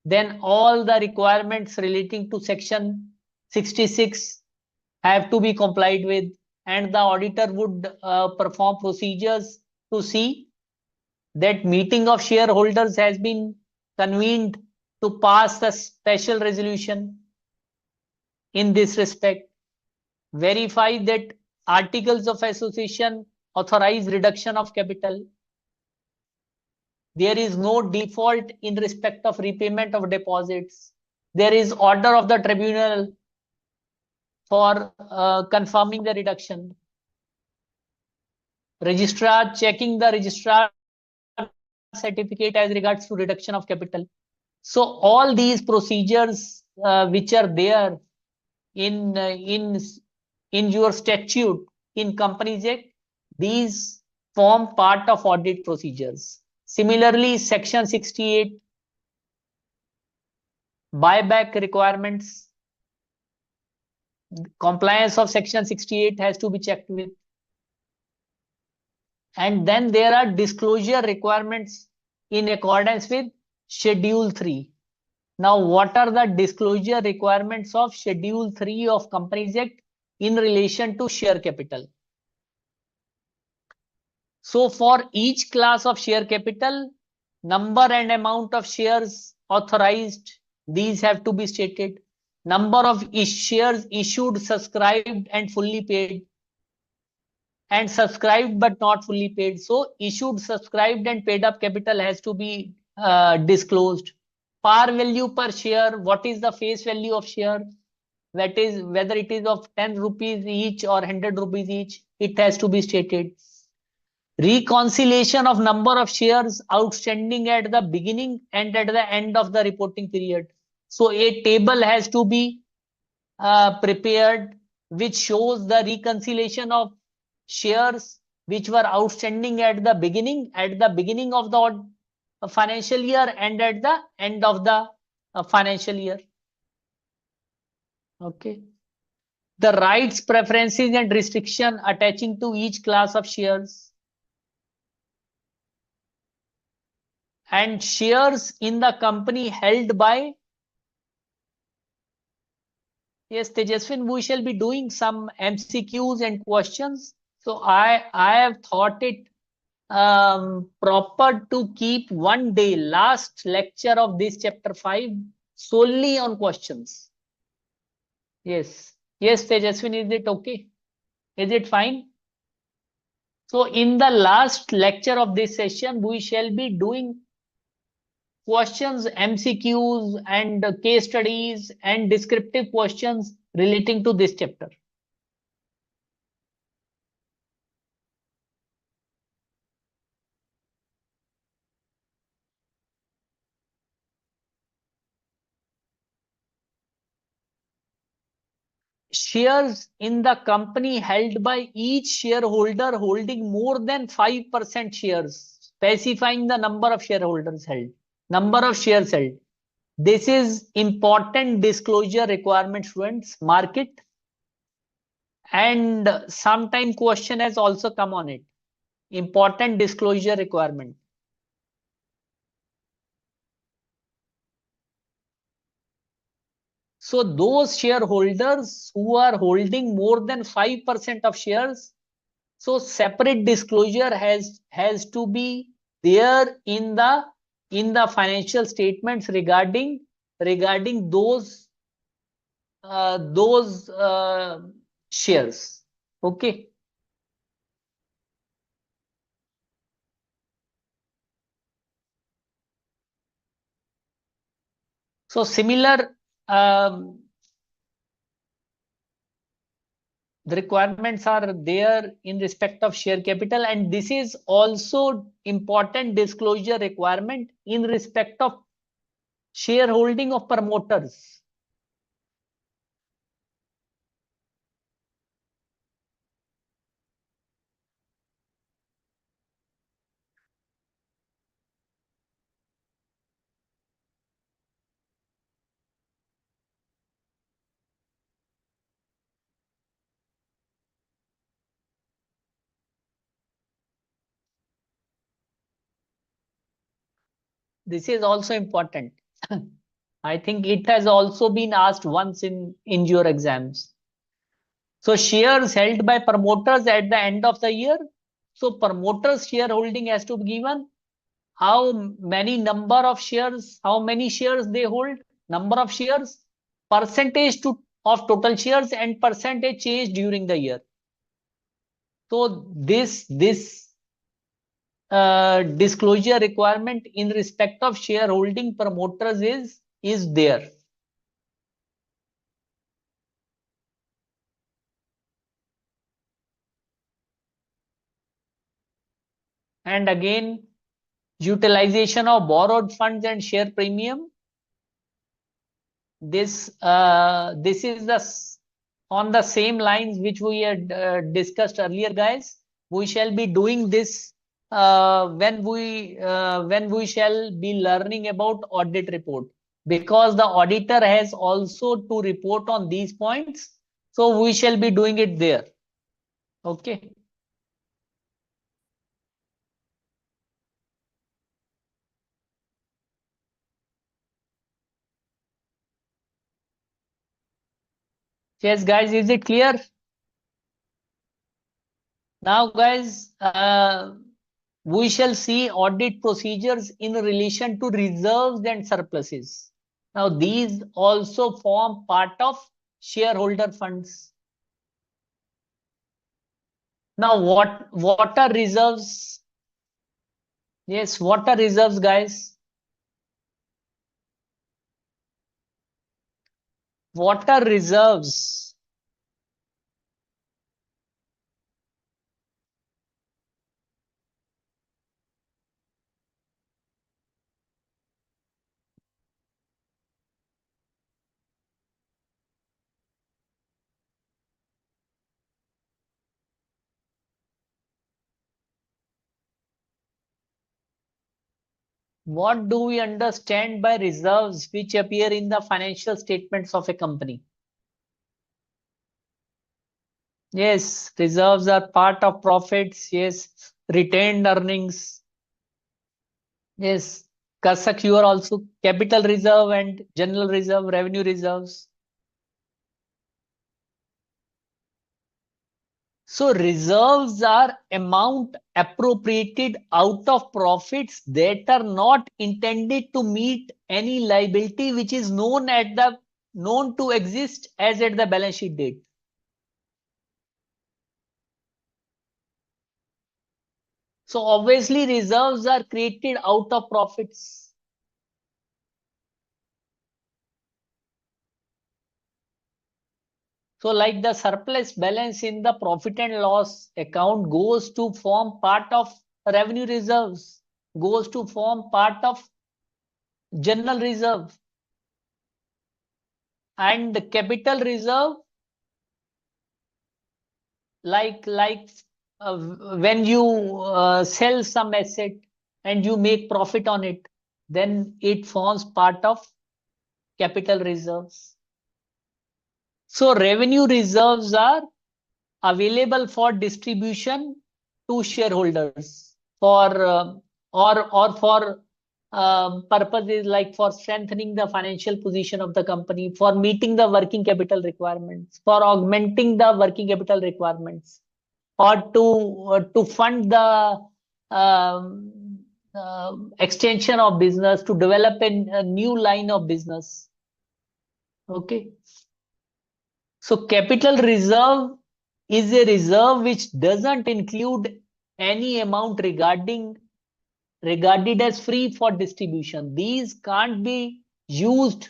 then all the requirements relating to section 66 have to be complied with, and the auditor would perform procedures to see that meeting of shareholders has been convened to pass a special resolution in this respect. Verify that articles of association authorize reduction of capital. There is no default in respect of repayment of deposits. There is order of the tribunal for confirming the reduction. Registrar checking the registrar certificate as regards to reduction of capital. So all these procedures which are there in your statute in Companies Act, these form part of audit procedures. Similarly, section 68 buyback requirements, compliance of section 68 has to be checked with. And then there are disclosure requirements in accordance with Schedule 3. Now, what are the disclosure requirements of Schedule 3 of Companies Act in relation to share capital? So for each class of share capital, number and amount of shares authorized, these have to be stated. Number of shares issued, subscribed, and fully paid. And subscribed but not fully paid. So issued, subscribed, and paid up capital has to be disclosed. Par value per share, what is the face value of share? That is, whether it is of 10 rupees each or 100 rupees each, it has to be stated. Reconciliation of number of shares outstanding at the beginning and at the end of the reporting period. So a table has to be prepared which shows the reconciliation of shares which were outstanding at the beginning of the financial year and at the end of the financial year. Okay. The rights, preferences, and restriction attaching to each class of shares. And shares in the company held by. Yes, Tejaswin, we shall be doing some MCQs and questions. So I have thought it proper to keep one day, last lecture of this chapter 5, solely on questions. Yes. Yes, Tejaswin, is it okay? Is it fine? So in the last lecture of this session, we shall be doing questions, MCQs and case studies and descriptive questions relating to this chapter. Shares in the company held by each shareholder holding more than 5% shares, specifying the number of shareholders held, number of shares held. This is important disclosure requirement, students. Mark it. And sometime question has also come on it. Important disclosure requirement. So those shareholders who are holding more than 5% of shares, so separate disclosure has to be there in the financial statements regarding those shares. Okay. So similar the requirements are there in respect of share capital, and this is also important disclosure requirement in respect of shareholding of promoters. This is also important. I think it has also been asked once in your exams. So shares held by promoters at the end of the year. So promoters shareholding has to be given. How many number of shares, how many shares they hold, number of shares, percentage of total shares, and percentage change during the year. So this disclosure requirement in respect of shareholding promoters is there. And again, utilization of borrowed funds and share premium. This is on the same lines which we had discussed earlier, guys. We shall be doing this when we shall be learning about audit report, because the auditor has also to report on these points. So we shall be doing it there. Okay. Yes, guys, is it clear? Now, guys, we shall see audit procedures in relation to reserves and surpluses. Now, these also form part of shareholder funds. Now, what are reserves? Yes, what are reserves, guys? What are reserves? What do we understand by reserves which appear in the financial statements of a company? Yes, reserves are part of profits. Yes, retained earnings. Yes, Kasak, you are also capital reserve and general reserve, revenue reserves. So reserves are amount appropriated out of profits that are not intended to meet any liability which is known to exist as at the balance sheet date. So obviously reserves are created out of profits. So like the surplus balance in the profit and loss account goes to form part of revenue reserves, goes to form part of general reserve, and the capital reserve, like when you sell some asset and you make profit on it, then it forms part of capital reserves. So revenue reserves are available for distribution to shareholders or for purposes like for strengthening the financial position of the company, for meeting the working capital requirements, for augmenting the working capital requirements, or to fund the extension of business, to develop a new line of business. Okay. So capital reserve is a reserve which doesn't include any amount regarded as free for distribution. These can't be used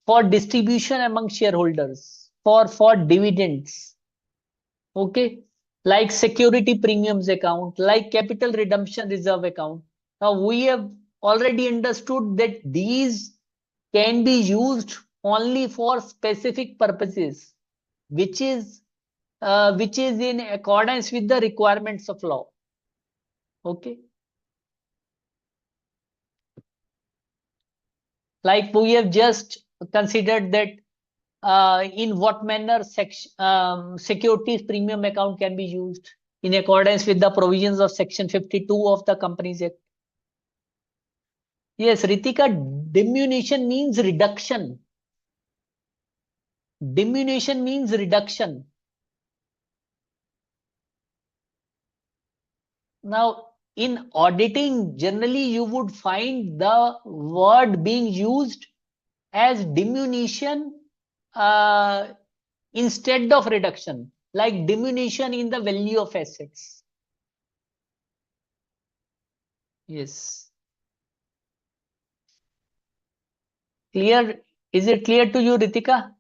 for distribution among shareholders, for dividends. Okay. Like security premiums account, like capital redemption reserve account. Now we have already understood that these can be used only for specific purposes, which is in accordance with the requirements of law. Okay. Like we have just considered that in what manner securities premium account can be used in accordance with the provisions of section 52 of the Companies Act. Yes, Ritika, diminution means reduction. Diminution means reduction. Now, in auditing, generally you would find the word being used as diminution uh, instead of reduction, like diminution in the value of assets. Yes. Clear? Is it clear to you, Ritika?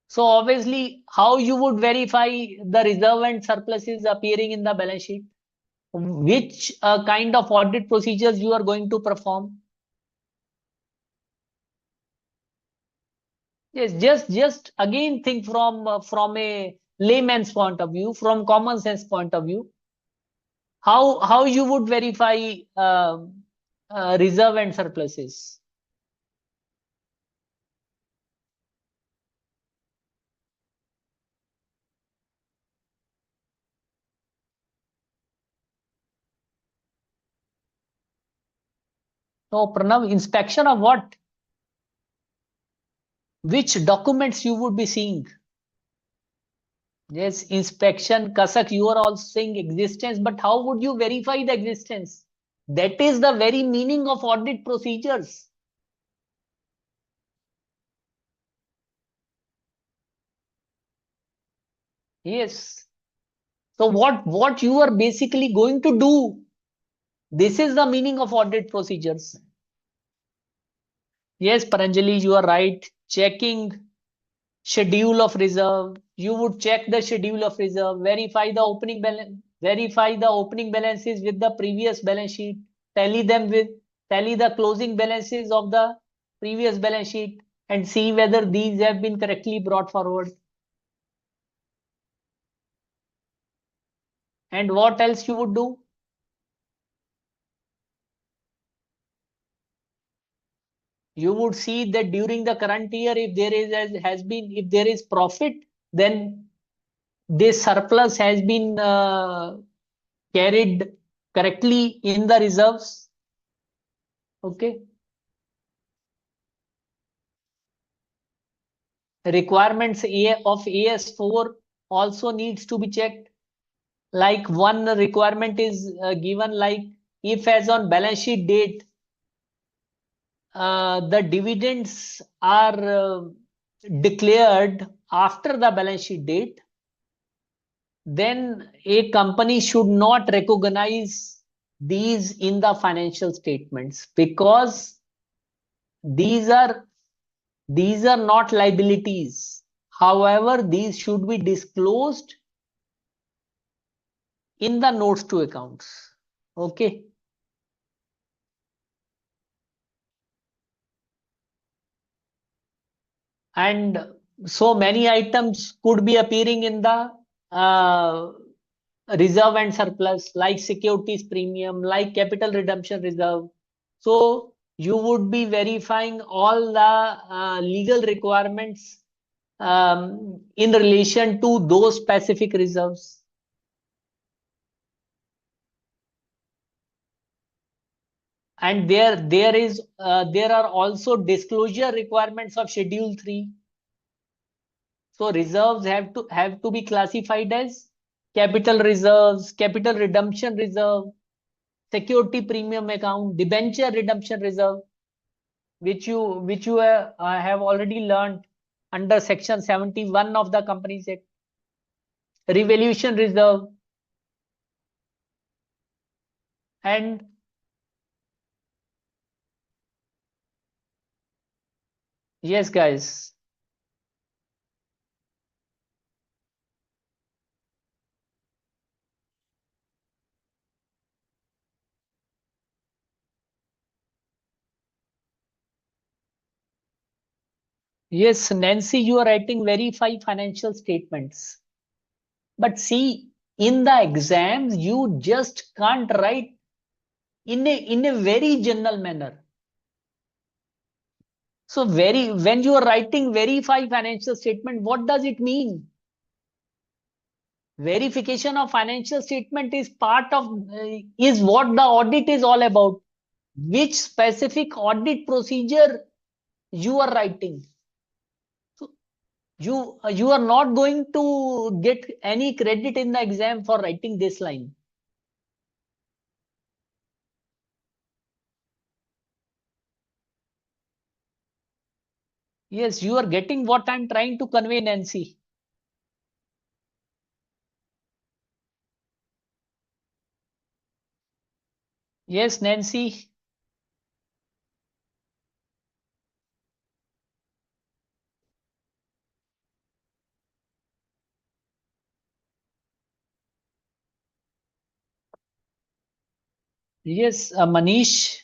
So obviously, how you would verify the reserve and surpluses appearing in the balance sheet? Which kind of audit procedures you are going to perform? Yes, just again think from a layman's point of view, from common sense point of view. How you would verify reserve and surpluses? So Pranav, inspection of what? Which documents you would be seeing? Yes, inspection, Kasak, you are also saying existence, but how would you verify the existence? That is the very meaning of audit procedures. Yes. So what you are basically going to do, this is the meaning of audit procedures. Yes, Paranjali, you are right. Checking schedule of reserve. You would check the schedule of reserve, verify the opening balances with the previous balance sheet, tally the closing balances of the previous balance sheet, and see whether these have been correctly brought forward. And what else you would do? You would see that during the current year, if there is profit, then this surplus has been carried correctly in the reserves. Okay. requirements of AS4 also needs to be checked. Like one requirement is given, like if as on balance sheet date, the dividends are declared after the balance sheet date, then a company should not recognize these in the financial statements, because these are not liabilities. However, these should be disclosed in the notes to accounts. Okay. And so many items could be appearing in the reserve and surplus, like securities premium, like capital redemption reserve. So you would be verifying all the legal requirements in relation to those specific reserves. And there are also disclosure requirements of Schedule 3. So reserves have to be classified as capital reserves, capital redemption reserve, security premium account, debenture redemption reserve, which you have already learned under Section 71 of the Companies Act. Revaluation reserve, and yes, guys. Yes, Nancy, you are writing verify financial statements. But see, in the exams, you just can't write in a very general manner. So when you are writing verify financial statement, what does it mean? Verification of financial statement is part of is what the audit is all about. Which specific audit procedure you are writing? So you are not going to get any credit in the exam for writing this line. Yes, you are getting what I'm trying to convey, Nancy. Yes, Nancy. Yes, Manish.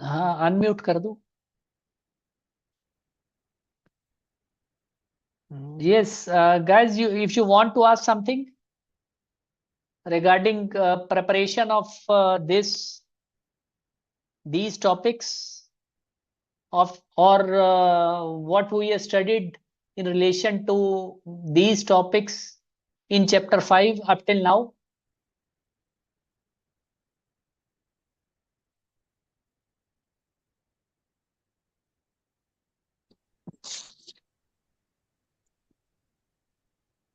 हाँ, unmute कर दो. Yes, guys, if you want to ask something regarding preparation of these topics of, or what we have studied in relation to these topics in chapter 5 up till now.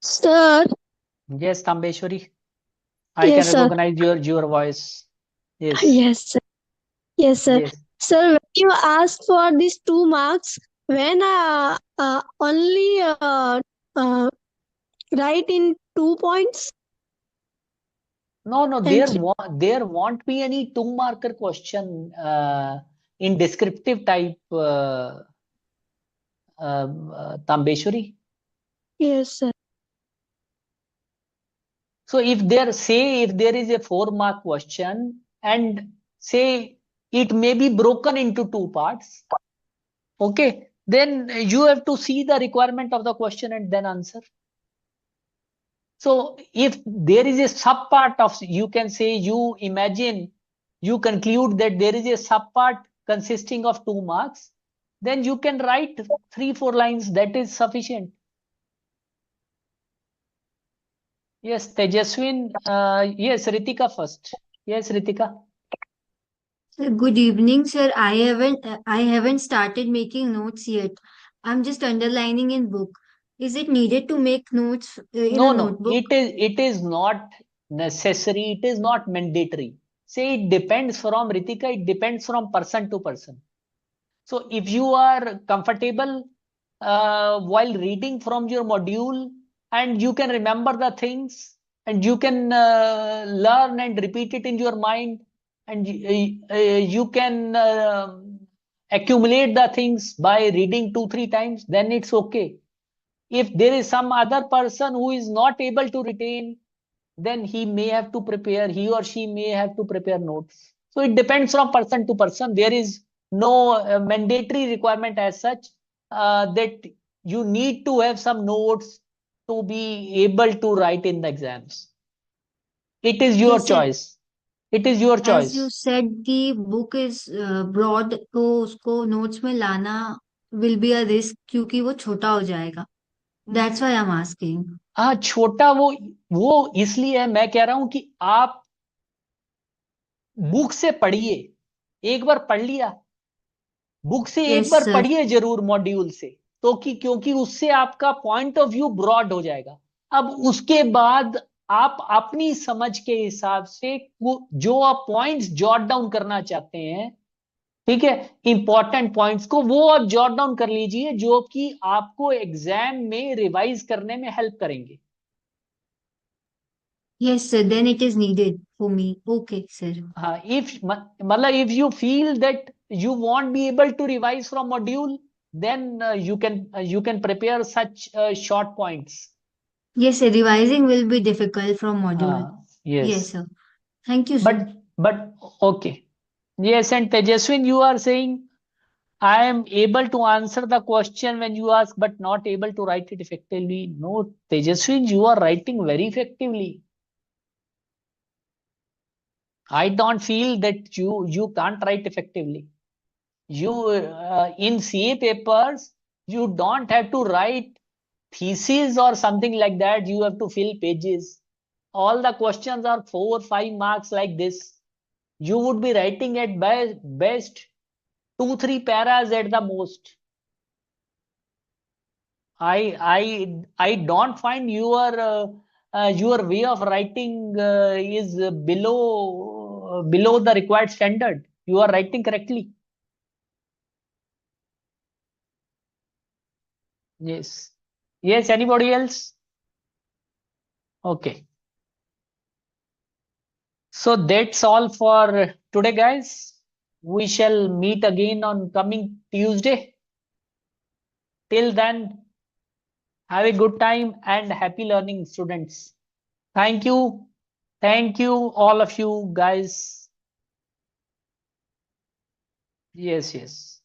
Sir, Yes, Tambeshwari, I can yes, sir. recognize your voice. Yes, Yes, sir. Yes, sir. yes. Sir, when you ask for these 2 marks, when only write in 2 points No, no, and there won't be any two marker question in descriptive type, Tambeshwari. yes, sir. So if there is a 4 mark question, and say it may be broken into 2 parts, okay, then you have to see the requirement of the question and then answer. So if there is a sub part of, you can say, you imagine, you conclude that there is a sub part consisting of 2 marks, then you can write 3-4 lines. That is sufficient. Yes, Tejaswin. Yes, Ritika first. Yes, Ritika. Good evening, sir. I haven't started making notes yet. I'm just underlining in book. Is it needed to make notes in a No, no, notebook? it is not necessary. It is not mandatory. Say it depends from Ritika. It depends from person to person. So if you are comfortable while reading from your module and you can remember the things and you can learn and repeat it in your mind and you can accumulate the things by reading 2 3 times, then it's okay. If there is some other person who is not able to retain, then he or she may have to prepare notes. So it depends from person to person. There is no mandatory requirement as such that you need to have some notes to be able to write in the exams. It is your Yes, sir. choice. It is your As you choice. said, the book is broad, तो उसको notes में लाना will be a risk क्योंकि वो छोटा हो जाएगा. That's why I'm asking. हाँ, छोटा वो इसलिए है, मैं कह रहा हूं कि आप बुक से पढ़िए, एक बार पढ़ लिया, बुक से एक Yes, बार sir. पढ़िए जरूर मॉड्यूल से, तो क्योंकि उससे आपका पॉइंट ऑफ व्यू ब्रॉड हो जाएगा। अब उसके बाद आप अपनी समझ के हिसाब से जो आप पॉइंट्स जॉट डाउन करना चाहते हैं, ठीक है, इंपॉर्टेंट पॉइंट्स को वो आप जॉट डाउन कर लीजिए, जो कि आपको एग्जाम में रिवाइज करने में हेल्प करेंगे। Yes, sir. Then it is needed for me. Okay, sir. हाँ, इफ मतलब if you feel that you won't be able to revise from module, then you can prepare such short points. Yes, sir. Revising will be difficult from module. Yes, Yes, sir. Thank you, but sir. okay. Yes, and Tejaswin, you are saying I am able to answer the question when you ask, but not able to write it effectively. No, Tejaswin, you are writing very effectively. I don't feel that you can't write effectively. You in CA papers, you don't have to write thesis or something like that. You have to fill pages. All the questions are 4 5 marks like this. You would be writing at best 2 3 paras at the most. I don't find your way of writing is below the required standard. You are writing correctly. Yes. Yes. Anybody else? Okay. So that's all for today, guys. We shall meet again on coming Tuesday. Till then, have a good time and happy learning, students. Thank you. Thank you, all of you guys. Yes, yes.